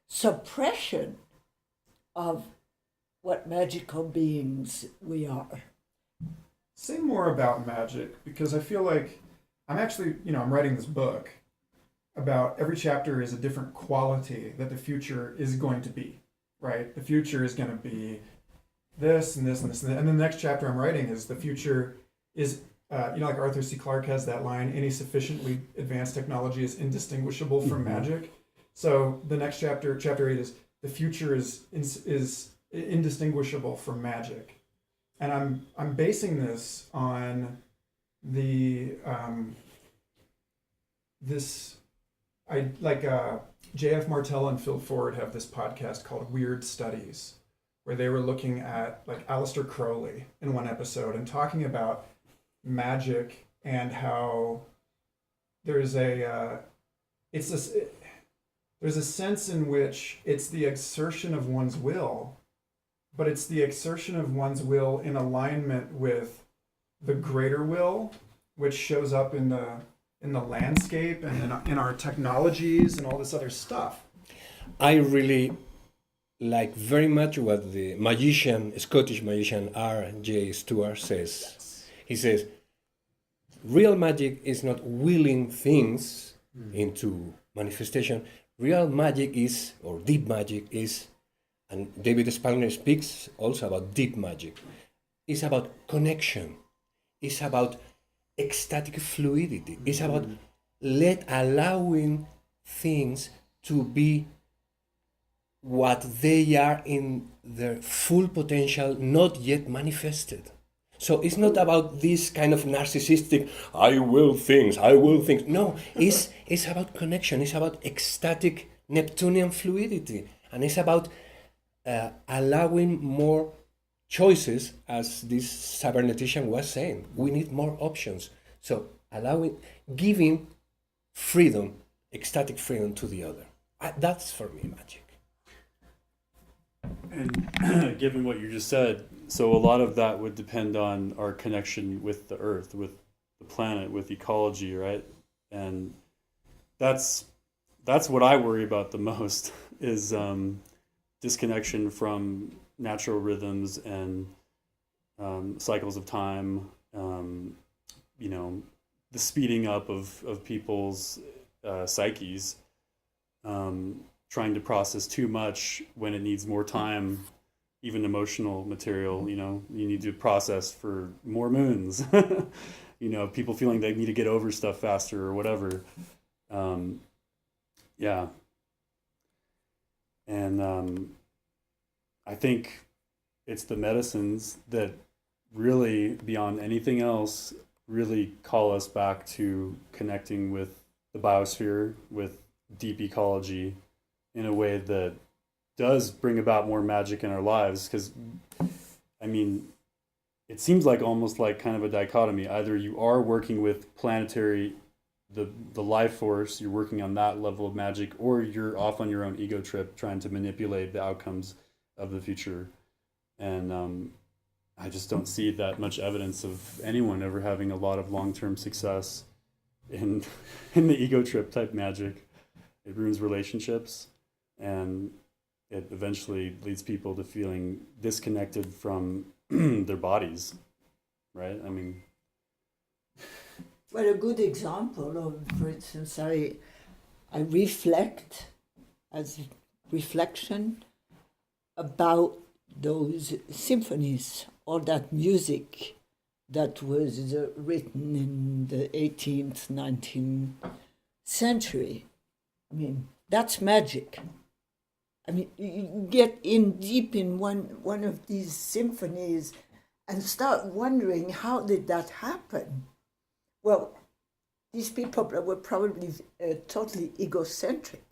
suppression of what magical beings we are. Say more about magic, because I feel like I'm actually, you know, I'm writing this book about every chapter is a different quality that the future is going to be, right? The future is going to be this and this and this and that. And then the next chapter I'm writing is the future is, you know, like Arthur C. Clarke has that line, any sufficiently advanced technology is indistinguishable from magic. So the next chapter, chapter 8, is the future is indistinguishable from magic. And I'm basing this on the J.F. Martell and Phil Ford have this podcast called Weird Studies, where they were looking at like Aleister Crowley in one episode and talking about magic and how there's there's a sense in which it's the exertion of one's will, but it's the exertion of one's will in alignment with the greater will, which shows up in the landscape and in our technologies and all this other stuff. I really like very much what the Scottish magician R.J. Stewart says. Yes. He says, real magic is not willing things into manifestation. Real magic is, or deep magic is, and David Spangler speaks also about deep magic, it's about connection. It's about ecstatic fluidity. It's about allowing things to be what they are in their full potential, not yet manifested. So it's not about this kind of narcissistic, I will things. No, it's about connection. It's about ecstatic Neptunian fluidity. And it's about allowing more choices, as this cybernetician was saying. We need more options. So giving freedom, ecstatic freedom to the other. That's for me magic. And given what you just said, so a lot of that would depend on our connection with the earth, with the planet, with ecology, right? And that's what I worry about the most is disconnection from natural rhythms and cycles of time, the speeding up of people's psyches, trying to process too much when it needs more time, even emotional material, you need to process for more moons, people feeling they need to get over stuff faster or whatever. Yeah. And I think it's the medicines that really, beyond anything else, really call us back to connecting with the biosphere, with deep ecology, in a way that does bring about more magic in our lives. Because, it seems like almost like kind of a dichotomy. Either you are working with planetary, the life force, you're working on that level of magic, or you're off on your own ego trip trying to manipulate the outcomes of the future. And I just don't see that much evidence of anyone ever having a lot of long-term success in the ego trip type magic. It ruins relationships, and it eventually leads people to feeling disconnected from their bodies, right? Well, a good example of, for instance, I reflect as reflection about those symphonies or that music that was written in the 18th, 19th century. That's magic. You get in deep in one of these symphonies and start wondering, how did that happen? Well, these people were probably totally egocentric,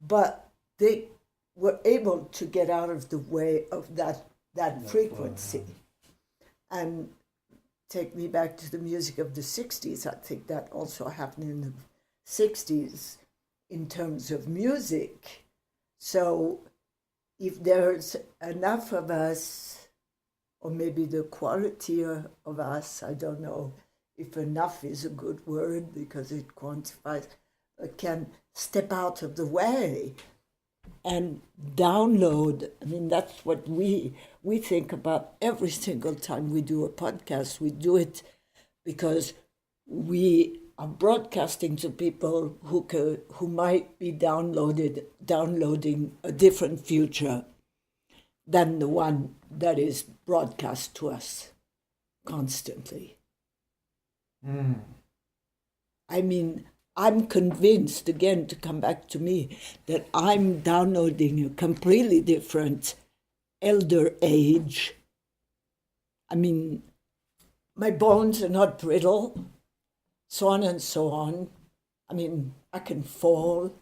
but they were able to get out of the way of that frequency. And take me back to the music of the 60s. I think that also happened in the 60s in terms of music. So if there's enough of us, or maybe the quality of us, I don't know if enough is a good word because it quantifies, can step out of the way and download. That's what we think about every single time we do a podcast. We do it because we are broadcasting to people who might be downloading a different future than the one that is broadcast to us constantly. I'm convinced, again, to come back to me, that I'm downloading a completely different elder age. My bones are not brittle, so on and so on. I can fall.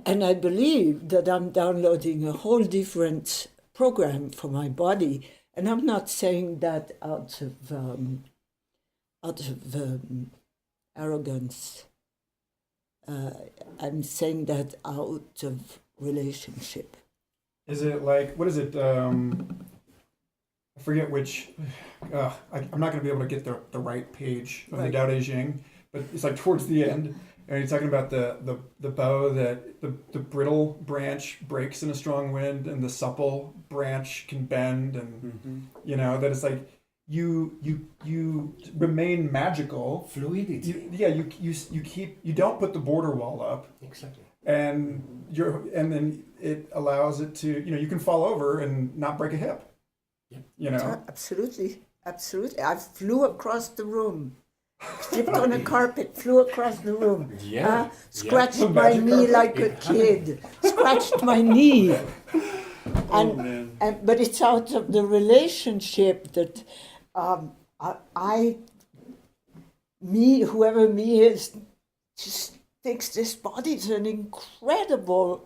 And I believe that I'm downloading a whole different program for my body. And I'm not saying that out of arrogance. I'm saying that out of relationship. Is it like, what is it? I forget which. I'm not going to be able to get the right page of the Tao Te Ching, but it's like towards the end, and he's talking about the bow that the brittle branch breaks in a strong wind, and the supple branch can bend, and that it's like you remain magical. Fluidity. You don't put the border wall up. Exactly. And then it allows it to, you can fall over and not break a hip. Yep. Absolutely. I flew across the room, slipped on a carpet, flew across the room. Scratched my knee like a kid. Scratched my knee. But it's out of the relationship that whoever me is, just thinks this body is an incredible,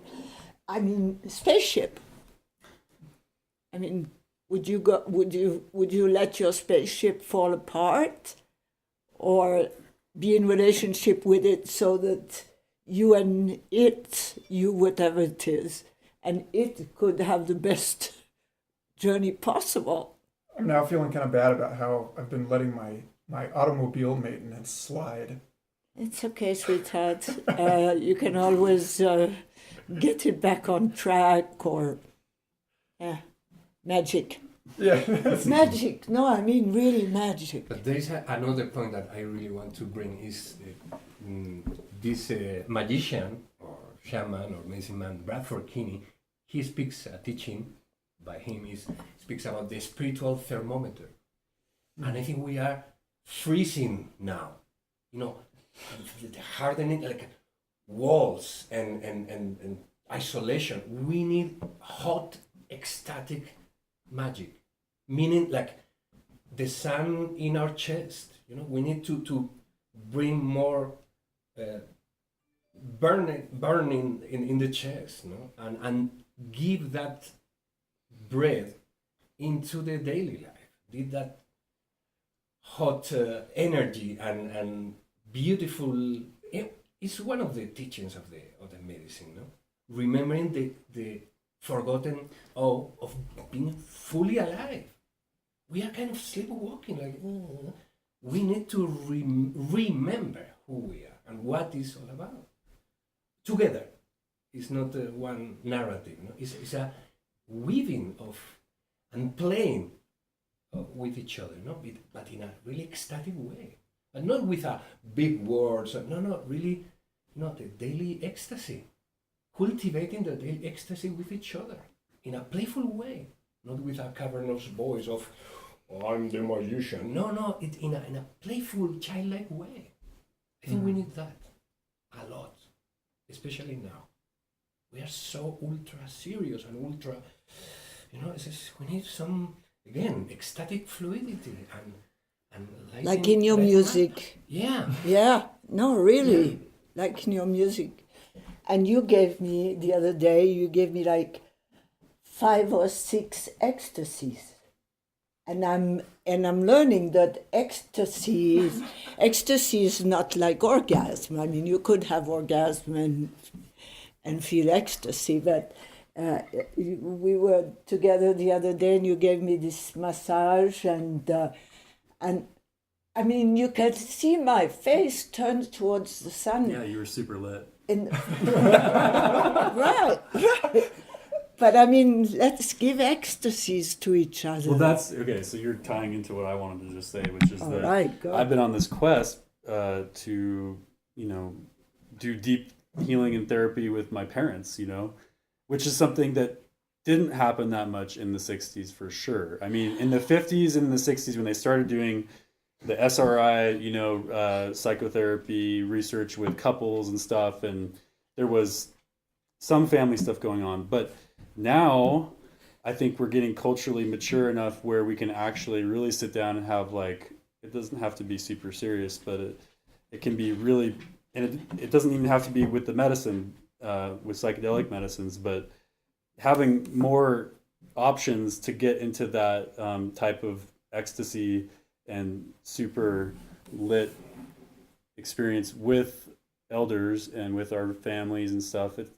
spaceship. Would you let your spaceship fall apart, or be in relationship with it so that you and whatever it is, and it could have the best journey possible? I'm now feeling kind of bad about how I've been letting my automobile maintenance slide. It's okay, sweetheart. You can always get it back on track, or magic. Yeah. Magic. No, really magic. But there is another point that I really want to bring is this magician or shaman or medicine man, Bradford Kinney. He speaks a teaching by him speaks about the spiritual thermometer, and I think we are freezing now. The hardening, like walls and isolation. We need hot, ecstatic magic, meaning like the sun in our chest. We need to bring more burning in the chest, and give that breath into the daily life. Give that hot energy and beautiful. It's one of the teachings of the medicine, remembering the forgotten awe of being fully alive. We are kind of sleepwalking. We need to remember who we are and what it's all about. Together, it's not one narrative. It's a weaving of and playing with each other, but in a really ecstatic way. And not with big words. No, really, the daily ecstasy. Cultivating the daily ecstasy with each other in a playful way, not with a cavernous voice of, I'm the magician. No, it in a playful, childlike way. I think we need that a lot, especially now. We are so ultra serious and ultra, we need some, again, ecstatic fluidity and like in your music. Yeah. No, really, like in your music. And you gave me the other day, like 5 or 6 ecstasies, and I'm learning that ecstasy is not like orgasm. You could have orgasm and feel ecstasy, but we were together the other day, and you gave me this massage, and you could see my face turned towards the sun. Yeah, you were super lit. Right. But let's give ecstasies to each other. Well, that's okay. So you're tying into what I wanted to just say, which is that I've been on this quest to, do deep healing and therapy with my parents, which is something that didn't happen that much in the 60s for sure. In the 50s and the 60s when they started doing the SRI, psychotherapy research with couples and stuff, and there was some family stuff going on. But now I think we're getting culturally mature enough where we can actually really sit down and have it doesn't have to be super serious, but it can be really, and it doesn't even have to be with the medicine, with psychedelic medicines, but having more options to get into that type of ecstasy and super lit experience with elders and with our families and stuff. It,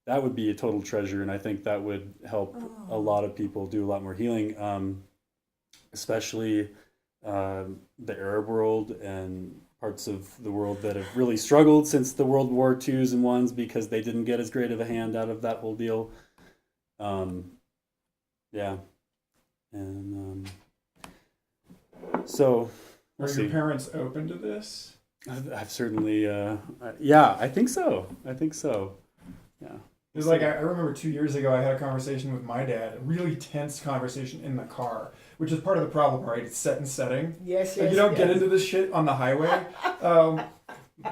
that would be a total treasure, and I think that would help a lot of people do a lot more healing, especially the Arab world and parts of the world that have really struggled since the World War IIs and ones because they didn't get as great of a hand out of that whole deal. Yeah. And so Are your parents open to this? I've certainly, yeah, I think so. Yeah. It was like, I remember 2 years ago, I had a conversation with my dad, a really tense conversation in the car, which is part of the problem, right? It's set and setting. Yes. You don't get into this shit on the highway.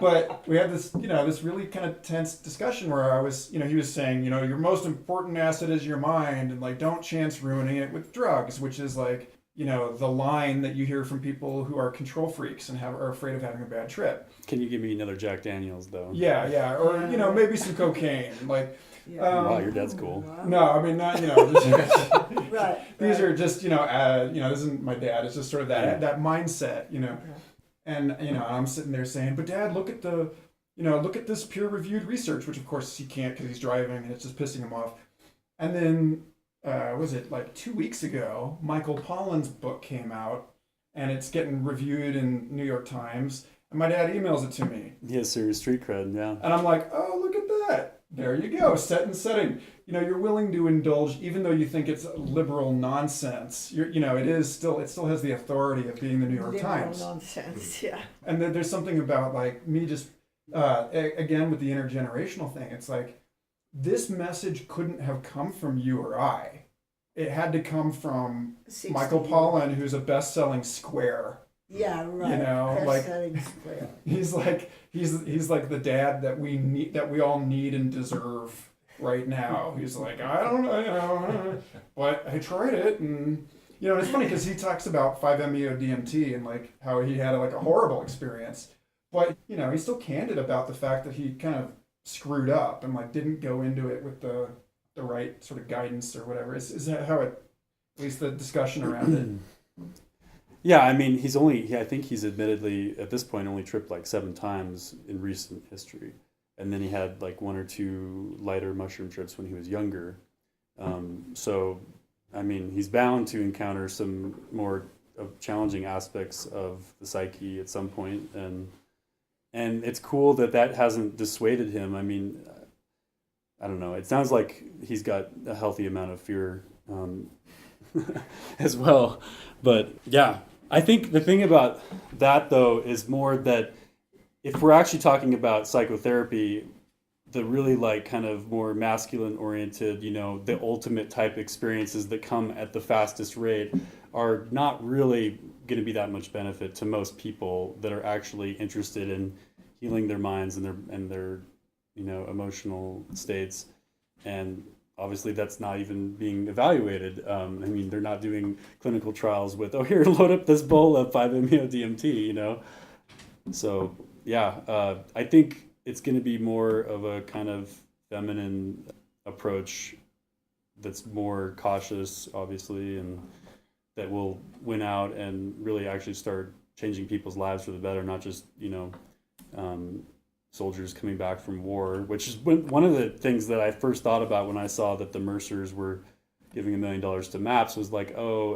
But we had this, this really kind of tense discussion where I was, he was saying, your most important asset is your mind, and like, don't chance ruining it with drugs, which is like, the line that you hear from people who are control freaks and are afraid of having a bad trip. Can you give me another Jack Daniels though? Yeah, or maybe some cocaine. Like, wow, your dad's cool. No, I mean not. Right. These are just this isn't my dad. It's just sort of that mindset. And I'm sitting there saying, but Dad, look at this peer-reviewed research, which of course he can't because he's driving and it's just pissing him off. And then was it like 2 weeks ago, Michael Pollan's book came out, and it's getting reviewed in New York Times, and my dad emails it to me. He has serious street cred, yeah. And I'm like, oh, look at that. There you go, set and setting. You're willing to indulge, even though you think it's liberal nonsense. It still has the authority of being the New York Times. Nonsense, yeah. And then there's something about like me just, again, with the intergenerational thing, it's like, this message couldn't have come from you or I. It had to come from Michael Pollan, who's a best-selling square. Yeah, right. Best-selling square. He's like the dad that we need, that we all need and deserve right now. He's like, I don't know, but I tried it, and it's funny because he talks about 5-MeO-DMT and like how he had like a horrible experience, but he's still candid about the fact that he kind of screwed up and like didn't go into it with the right sort of guidance or whatever. Is that how it, at least the discussion around it? Yeah, I mean, I think he's admittedly at this point only tripped like 7 times in recent history, and then he had like 1 or 2 lighter mushroom trips when he was younger. So I mean, he's bound to encounter some more challenging aspects of the psyche at some point, and it's cool that hasn't dissuaded him. I mean, I don't know. It sounds like he's got a healthy amount of fear as well. But yeah, I think the thing about that though is more that if we're actually talking about psychotherapy, the really like kind of more masculine oriented, the ultimate type experiences that come at the fastest rate are not really going to be that much benefit to most people that are actually interested in healing their minds and their emotional states. And obviously that's not even being evaluated. I mean, they're not doing clinical trials with, here, load up this bowl of 5-MeO-DMT, So yeah, I think it's going to be more of a kind of feminine approach that's more cautious, obviously, and that will win out and really actually start changing people's lives for the better, not just, soldiers coming back from war, which is one of the things that I first thought about when I saw that the Mercers were giving $1 million to MAPS was like, you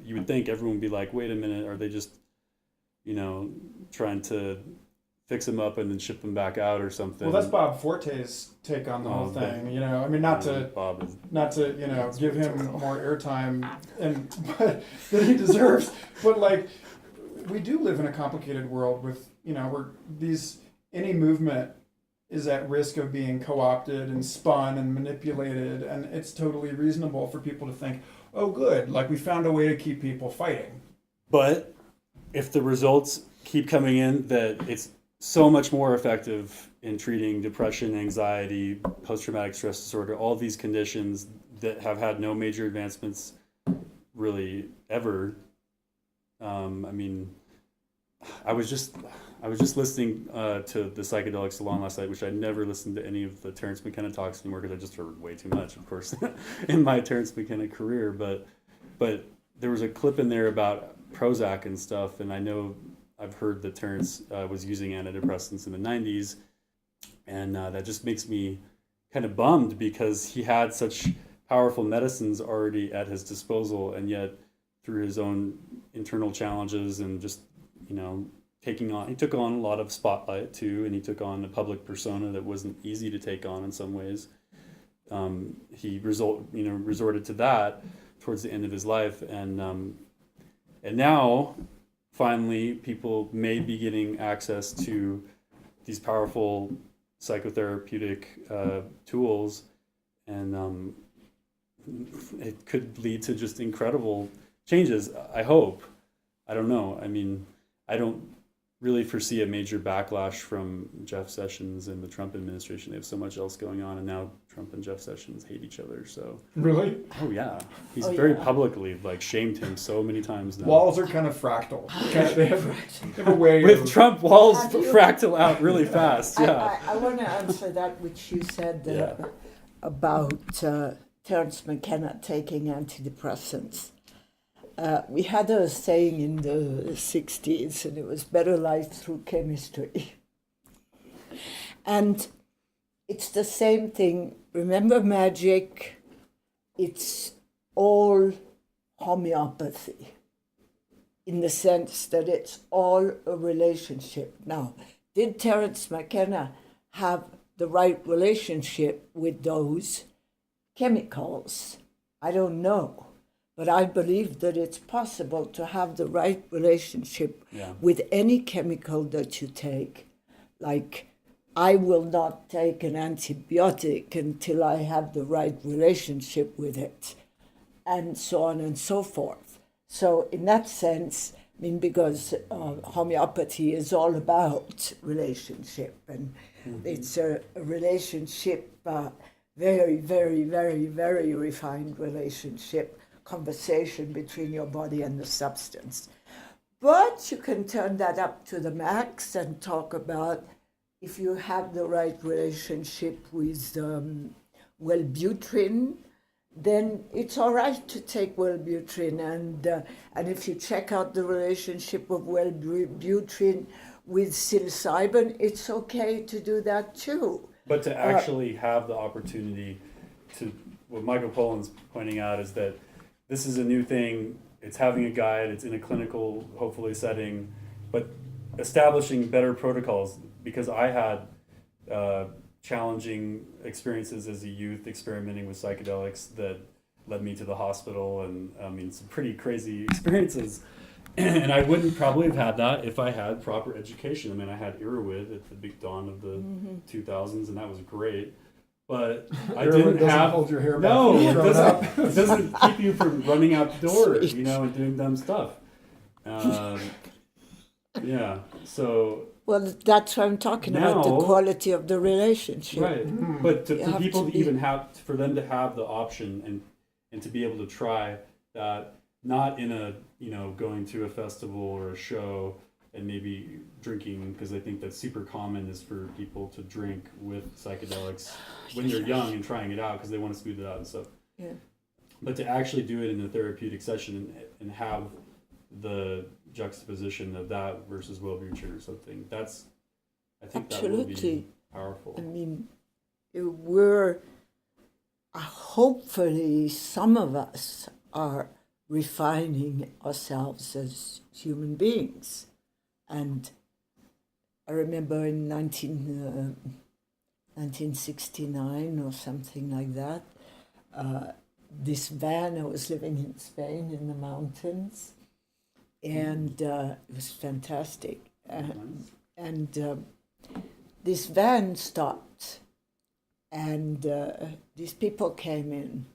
would think everyone would be like, wait a minute, are they just, trying to fix them up and then ship them back out or something? Well, that's Bob Forte's take on the whole thing. I mean, not to give him more airtime but that he deserves, but like, we do live in a complicated world with, any movement is at risk of being co-opted and spun and manipulated, and it's totally reasonable for people to think, oh good, like we found a way to keep people fighting. But if the results keep coming in that it's so much more effective in treating depression, anxiety, post-traumatic stress disorder, all these conditions that have had no major advancements really ever, I mean, I was just listening to the Psychedelic Salon last night, which I never listened to any of the Terence McKenna talks anymore because I just heard way too much, of course, in my Terence McKenna career. But there was a clip in there about Prozac and stuff, and I know I've heard that Terence was using antidepressants in the 90s, and that just makes me kind of bummed because he had such powerful medicines already at his disposal, and yet through his own internal challenges and just, you know, he took on a lot of spotlight too, and he took on a public persona that wasn't easy to take on in some ways. He resorted to that towards the end of his life, and now finally people may be getting access to these powerful psychotherapeutic tools, and it could lead to just incredible changes. I hope. I don't know. I mean, I don't really foresee a major backlash from Jeff Sessions and the Trump administration. They have so much else going on, and now Trump and Jeff Sessions hate each other. So Really? oh yeah, he's very publicly shamed him so many times now. Walls are kind of fractal. They have a way With of... Trump, walls fractal out really fast. Yeah. I want to answer that which you said about Terence McKenna taking antidepressants. We had a saying in the 60s, and it was better life through chemistry. And it's the same thing. Remember magic? It's all homeopathy in the sense that it's all a relationship. Now, did Terence McKenna have the right relationship with those chemicals? I don't know. But I believe that it's possible to have the right relationship with any chemical that you take. Like, I will not take an antibiotic until I have the right relationship with it, and so on and so forth. So in that sense, I mean, because homeopathy is all about relationship, and it's a relationship, very, very, very, very refined relationship, conversation between your body and the substance. But you can turn that up to the max and talk about if you have the right relationship with Wellbutrin, then it's all right to take Wellbutrin. And if you check out the relationship of Wellbutrin with psilocybin, it's okay to do that too. But to actually have the opportunity to, what Michael Pollan's pointing out is that this is a new thing. It's having a guide. It's in a clinical, hopefully, setting, but establishing better protocols. Because I had challenging experiences as a youth experimenting with psychedelics that led me to the hospital, and I mean, some pretty crazy experiences. And I wouldn't probably have had that if I had proper education. I mean, I had Irowid at the big dawn of the 2000s, and that was great. But I didn't have. Hold your hair back. No, it doesn't keep you from running out the door, you know, and doing dumb stuff. Yeah. So. Well, that's what I'm talking about, the quality of the relationship. Right. But for people to even have, for them to have the option and to be able to try that, not in a, you know, going to a festival or a show and maybe drinking, because I think that's super common is for people to drink with psychedelics when they're young and trying it out because they want to smooth it out and stuff. Yeah. But to actually do it in a therapeutic session and have the juxtaposition of that versus Wellbutrin or something, I think that would be powerful. I mean, hopefully some of us are refining ourselves as human beings. And I remember in 1969 or something like that, this van, I was living in Spain in the mountains, and it was fantastic. And this van stopped, and these people came in,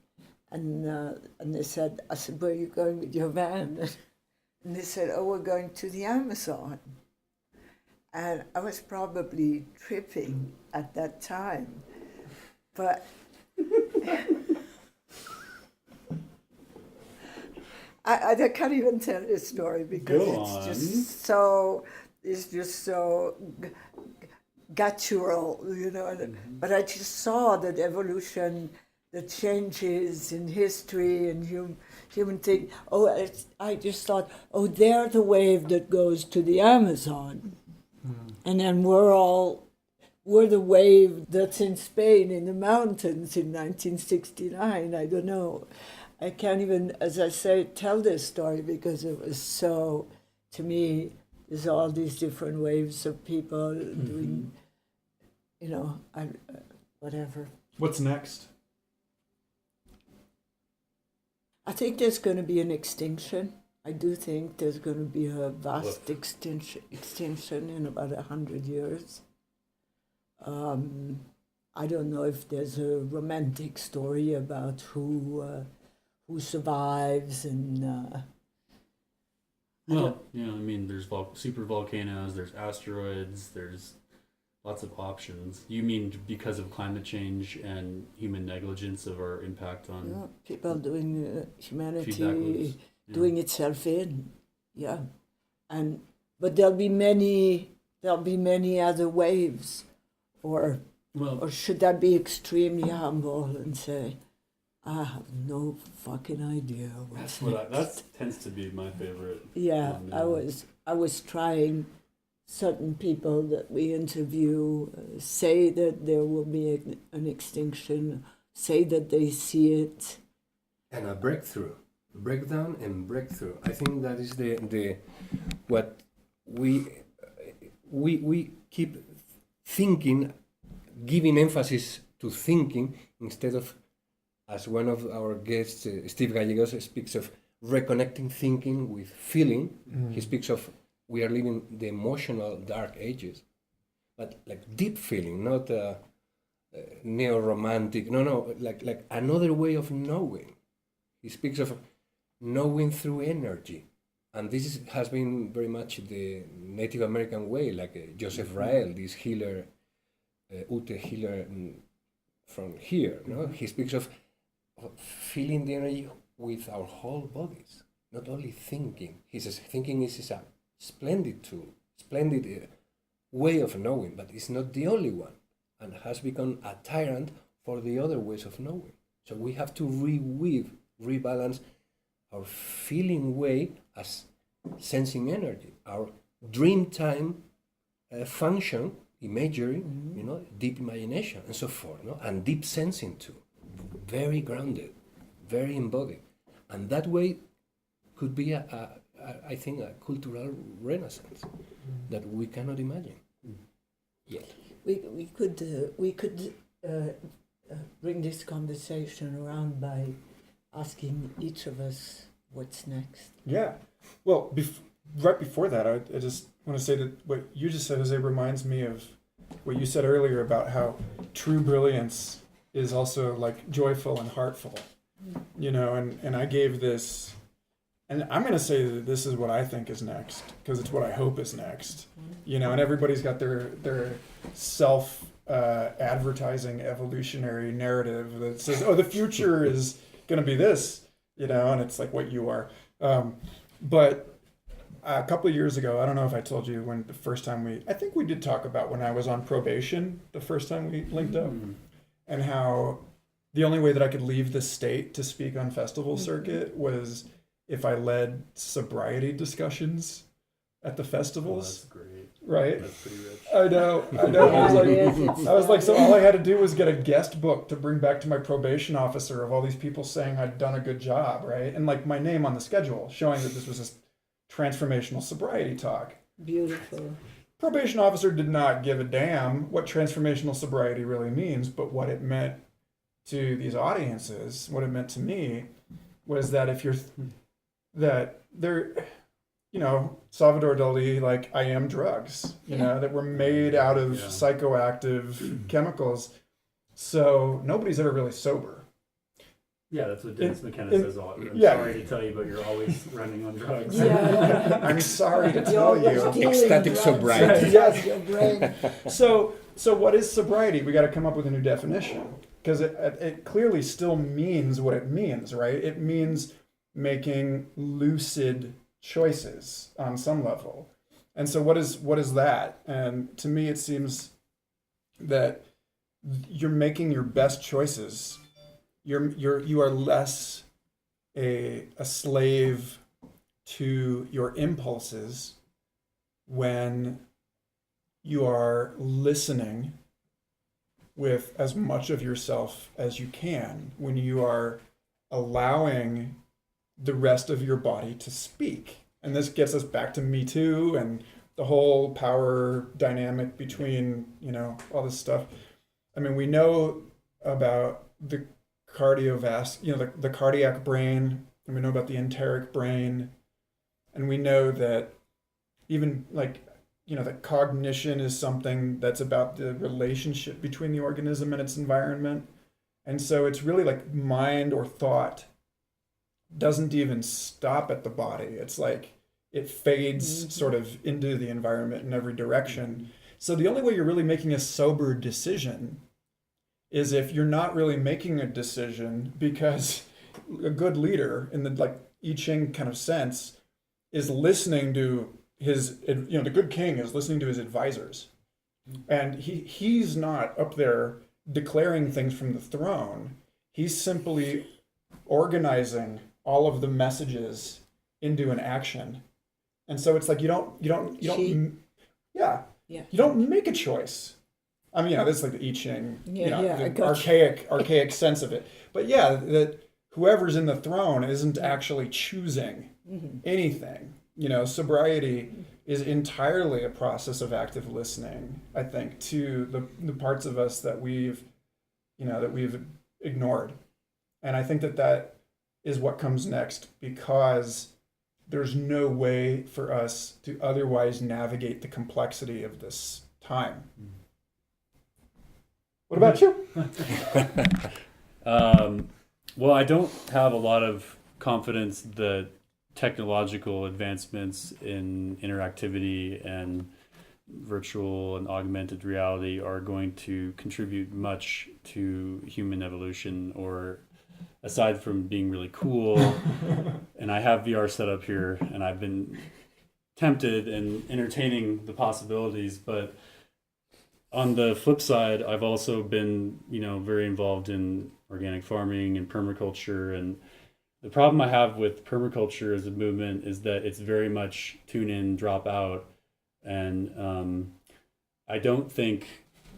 and they said, I said, where are you going with your van? And they said, oh, we're going to the Amazon. And I was probably tripping at that time. But I can't even tell this story because it's just so is just so guttural, you know. But I just saw that evolution, the changes in history and human thing. I just thought, they're the wave that goes to the Amazon. And then we're the wave that's in Spain in the mountains in 1969. I don't know. I can't even, as I say, tell this story because it was so, to me, there's all these different waves of people doing, you know, whatever. What's next? I think there's going to be an extinction. I do think there's going to be a vast extinction in about 100 years. I don't know if there's a romantic story about who survives and. Well, I mean, there's super volcanoes, there's asteroids, there's lots of options. You mean because of climate change and human negligence of our impact on people doing humanity doing itself in, but there'll be many other waves, or should that be extremely humble and say, I have no fucking idea what's next. That tends to be my favorite. Yeah, I was trying. Certain people that we interview say that there will be an extinction, say that they see it. And a breakthrough, breakdown and breakthrough. I think that is the what we keep thinking, giving emphasis to thinking instead of, as one of our guests, Steve Gallegos, speaks of reconnecting thinking with feeling. He speaks of we are living the emotional dark ages, but like deep feeling, not neo-romantic. No, like another way of knowing. He speaks of knowing through energy, and this has been very much the Native American way, like Joseph Rael, this healer, Ute healer from here. No, he speaks of feeling the energy with our whole bodies, not only thinking. He says thinking is a splendid tool, splendid way of knowing, but it's not the only one, and has become a tyrant for the other ways of knowing. So we have to rebalance our feeling way as sensing energy, our dream time function, imagery, deep imagination, and so forth, and deep sensing too, very grounded, very embodied, and that way could be I think a cultural renaissance that we cannot imagine yet. We could bring this conversation around by asking each of us what's next. Yeah. Well, right before that, I just want to say that what you just said, Jose, reminds me of what you said earlier about how true brilliance is also like joyful and heartful, and I gave this. And I'm going to say that this is what I think is next, because it's what I hope is next. And everybody's got their self-advertising evolutionary narrative that says, the future is going to be this, and it's like what you are. But a couple of years ago, I don't know if I told you when the first time I think we did talk about when I was on probation, the first time we linked up, and how the only way that I could leave the state to speak on festival circuit was if I led sobriety discussions at the festivals. That's great. Right? That's pretty rich. I know. I was like, so all I had to do was get a guest book to bring back to my probation officer of all these people saying I'd done a good job, right? And like my name on the schedule, showing that this was a transformational sobriety talk. Beautiful. Probation officer did not give a damn what transformational sobriety really means, but what it meant to these audiences, what it meant to me, was that if you're that they're, Salvador Dali, like I am drugs, that were made out of psychoactive chemicals. So nobody's ever really sober. Yeah, that's what Dennis McKenna says all. I'm sorry to tell you, but you're always running on drugs. Yeah. I'm sorry to tell you. Ecstatic sobriety. Yes. So what is sobriety? We got to come up with a new definition, because it clearly still means what it means, right? It means making lucid choices on some level. And so what is that? And to me, it seems that you're making your best choices. You are less a slave to your impulses when you are listening with as much of yourself as you can, when you are allowing the rest of your body to speak. And this gets us back to Me Too and the whole power dynamic between, all this stuff. I mean, we know about the the cardiac brain, and we know about the enteric brain, and we know that even that cognition is something that's about the relationship between the organism and its environment. And so it's really like mind or thought doesn't even stop at the body. It's like it fades sort of into the environment in every direction. So the only way you're really making a sober decision is if you're not really making a decision, because a good leader in the I Ching kind of sense is listening to the good king is listening to his advisors. And he's not up there declaring things from the throne. He's simply organizing all of the messages into an action. And so it's like you don't make a choice. I mean, this is like the I Ching, the archaic sense of it. But that whoever's in the throne isn't actually choosing anything. Sobriety is entirely a process of active listening, I think, to the parts of us that we've ignored. And I think that is what comes next, because there's no way for us to otherwise navigate the complexity of this time. What about you? Well, I don't have a lot of confidence that technological advancements in interactivity and virtual and augmented reality are going to contribute much to human evolution, or aside from being really cool. And I have VR set up here, and I've been tempted and entertaining the possibilities. But on the flip side, I've also been, very involved in organic farming and permaculture. And the problem I have with permaculture as a movement is that it's very much tune in, drop out. And I don't think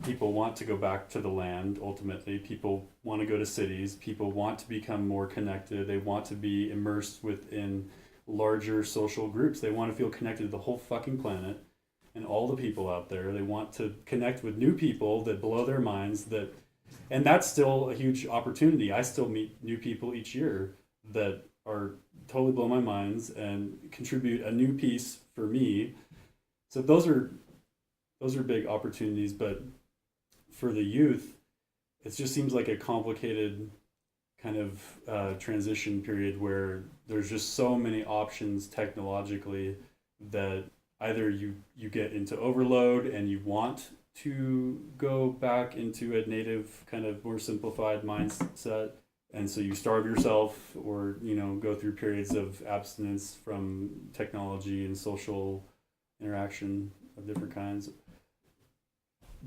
people want to go back to the land. Ultimately, people want to go to cities. People want to become more connected. They want to be immersed within larger social groups. They want to feel connected to the whole fucking planet and all the people out there. They want to connect with new people that blow their minds. And that's still a huge opportunity. I still meet new people each year that are totally blow my minds and contribute a new piece for me. So those are big opportunities. But for the youth, it just seems like a complicated kind of transition period where there's just so many options technologically that either you get into overload and you want to go back into a native kind of more simplified mindset, and so you starve yourself, or go through periods of abstinence from technology and social interaction of different kinds.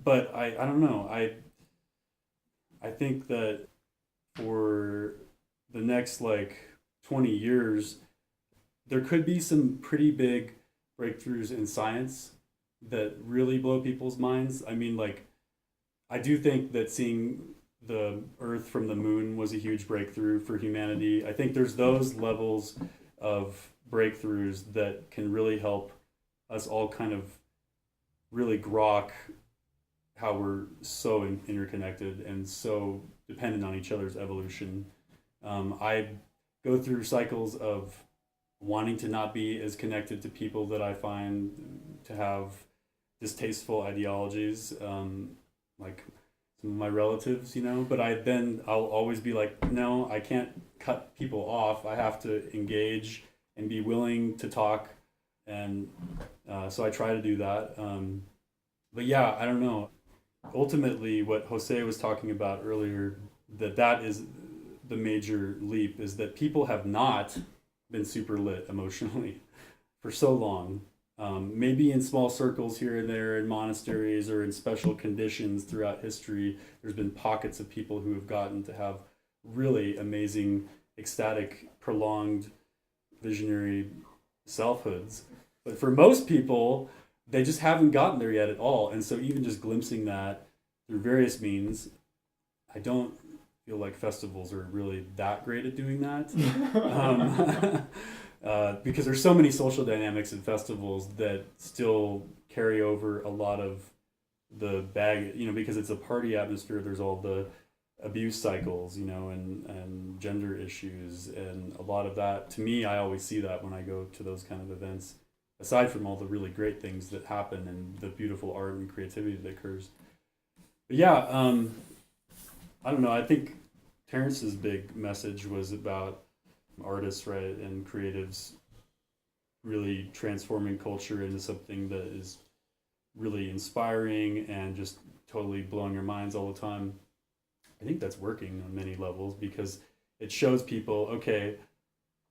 But I don't know. I think that for the next 20 years, there could be some pretty big breakthroughs in science that really blow people's minds. I mean, I do think that seeing the Earth from the moon was a huge breakthrough for humanity. I think there's those levels of breakthroughs that can really help us all kind of really grok how we're so interconnected and so dependent on each other's evolution. I go through cycles of wanting to not be as connected to people that I find to have distasteful ideologies, like some of my relatives, but I'll always be like, no, I can't cut people off. I have to engage and be willing to talk. And so I try to do that. But yeah, I don't know. Ultimately, what Jose was talking about earlier, that is the major leap, is that people have not been super lit emotionally for so long. maybe in small circles here and there in monasteries or in special conditions throughout history, there's been pockets of people who have gotten to have really amazing, ecstatic, prolonged, visionary selfhoods. But for most people, they just haven't gotten there yet at all. And so even just glimpsing that through various means, I don't feel like festivals are really that great at doing that. Because there's so many social dynamics in festivals that still carry over a lot of the bag, because it's a party atmosphere. There's all the abuse cycles, and gender issues, and a lot of that. To me, I always see that when I go to those kind of events, aside from all the really great things that happen and the beautiful art and creativity that occurs. But yeah, I don't know. I think Terrence's big message was about artists, right, and creatives really transforming culture into something that is really inspiring and just totally blowing your minds all the time. I think that's working on many levels because it shows people, okay,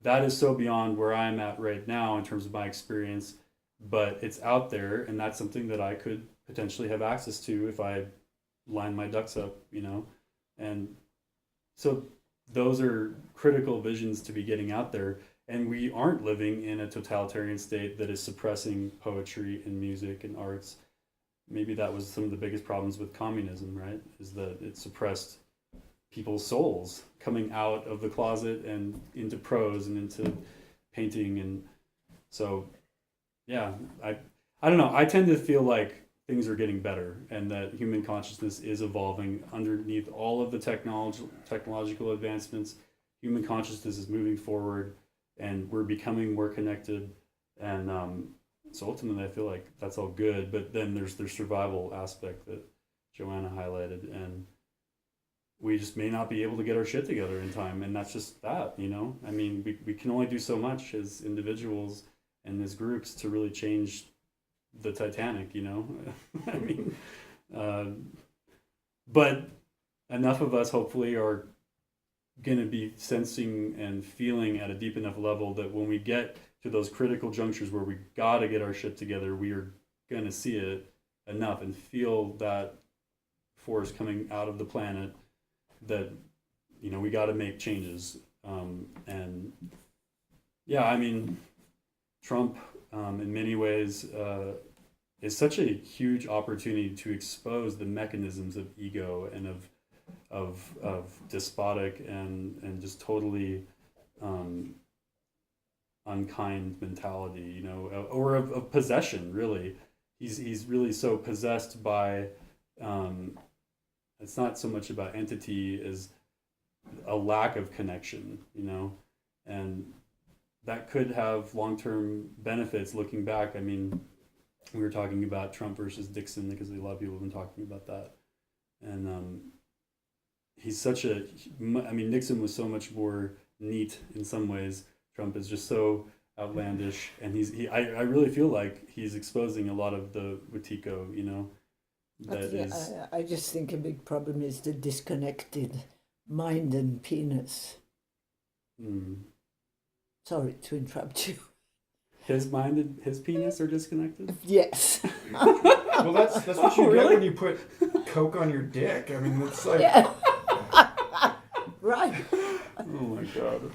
that is so beyond where I'm at right now in terms of my experience, but it's out there, and that's something that I could potentially have access to if I line my ducks up, and so those are critical visions to be getting out there. And we aren't living in a totalitarian state that is suppressing poetry and music and arts. Maybe that was some of the biggest problems with communism, right? Is that it suppressed people's souls coming out of the closet and into prose and into painting. And so, yeah, I don't know. I tend to feel like things are getting better and that human consciousness is evolving underneath all of the technological advancements. Human consciousness is moving forward and we're becoming more connected. And so ultimately I feel like that's all good, but then there's the survival aspect that Joanna highlighted, and we just may not be able to get our shit together in time. And that's just that, I mean, we can only do so much as individuals and as groups to really change the Titanic, I mean, but enough of us hopefully are going to be sensing and feeling at a deep enough level that when we get to those critical junctures where we got to get our shit together, we are going to see it enough and feel that force coming out of the planet that, we got to make changes. And yeah, I mean, Trump, in many ways, is such a huge opportunity to expose the mechanisms of ego and of despotic and just totally unkind mentality, or of possession. Really, he's really so possessed by. It's not so much about entity as a lack of connection, and that could have long-term benefits looking back. I mean, we were talking about Trump versus Dixon because a lot of people have been talking about that. And he's such Nixon was so much more neat in some ways. Trump is just so outlandish. And I really feel like he's exposing a lot of the Wetiko, I just think a big problem is the disconnected mind and penis. Sorry to interrupt you. His mind and his penis are disconnected? Yes. Well, that's what you get when you put Coke on your dick. I mean, it's like... Yeah. Right. Oh, my God.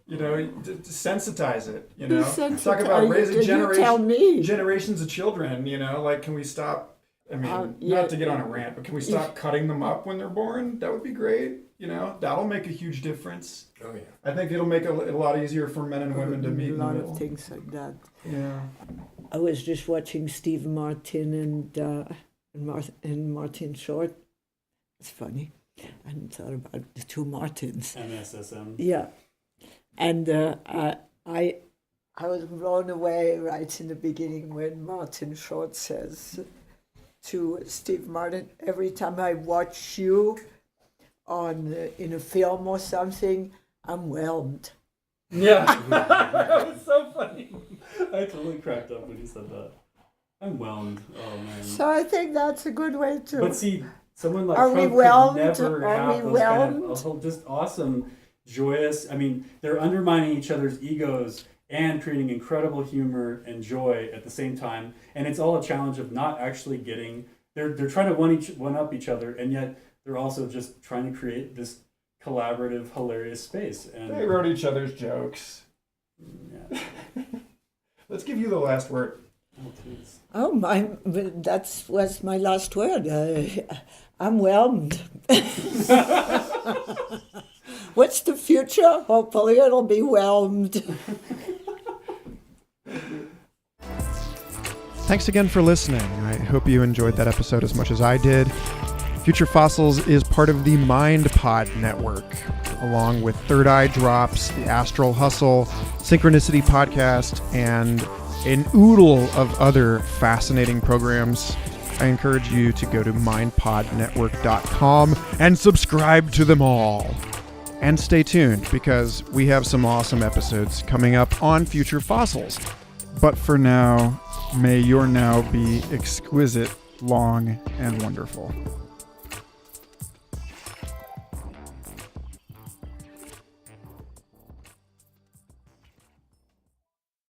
Sensitize it, Desensitize. Talk about raising generations of children, can we stop... I mean, not to get on a rant, but can we stop cutting them up when they're born? That would be great. That'll make a huge difference. Oh, yeah. I think it'll make it a lot easier for men and women to meet in the middle. A lot of things like that. Yeah. I was just watching Steve Martin and Martin Short. It's funny. I hadn't thought about the two Martins. MSSM. Yeah. And I was blown away right in the beginning when Martin Short says to Steve Martin, every time I watch you in a film or something, I'm whelmed. Yeah. That was so funny. I totally cracked up when he said that. I'm whelmed. Oh, man. So I think that's a good way to... But see, someone like Are Trump we whelmed? could never Are have we those whelmed? kind of just awesome, joyous... I mean, they're undermining each other's egos and creating incredible humor and joy at the same time. And it's all a challenge of not actually getting, they're trying to one up each other, and yet they're also just trying to create this collaborative, hilarious space. And They wrote each other's jokes. yeah. Let's give you the last word. Oh, please. Oh, that was my last word. I'm whelmed. What's the future? Hopefully it'll be whelmed. Thanks again for listening. I hope you enjoyed that episode as much as I did. Future Fossils is part of the Mind Pod Network, along with Third Eye Drops, the Astral Hustle, Synchronicity Podcast, and an oodle of other fascinating programs. I encourage you to go to mindpodnetwork.com and subscribe to them all. And stay tuned, because we have some awesome episodes coming up on Future Fossils. But for now, may your now be exquisite, long, and wonderful.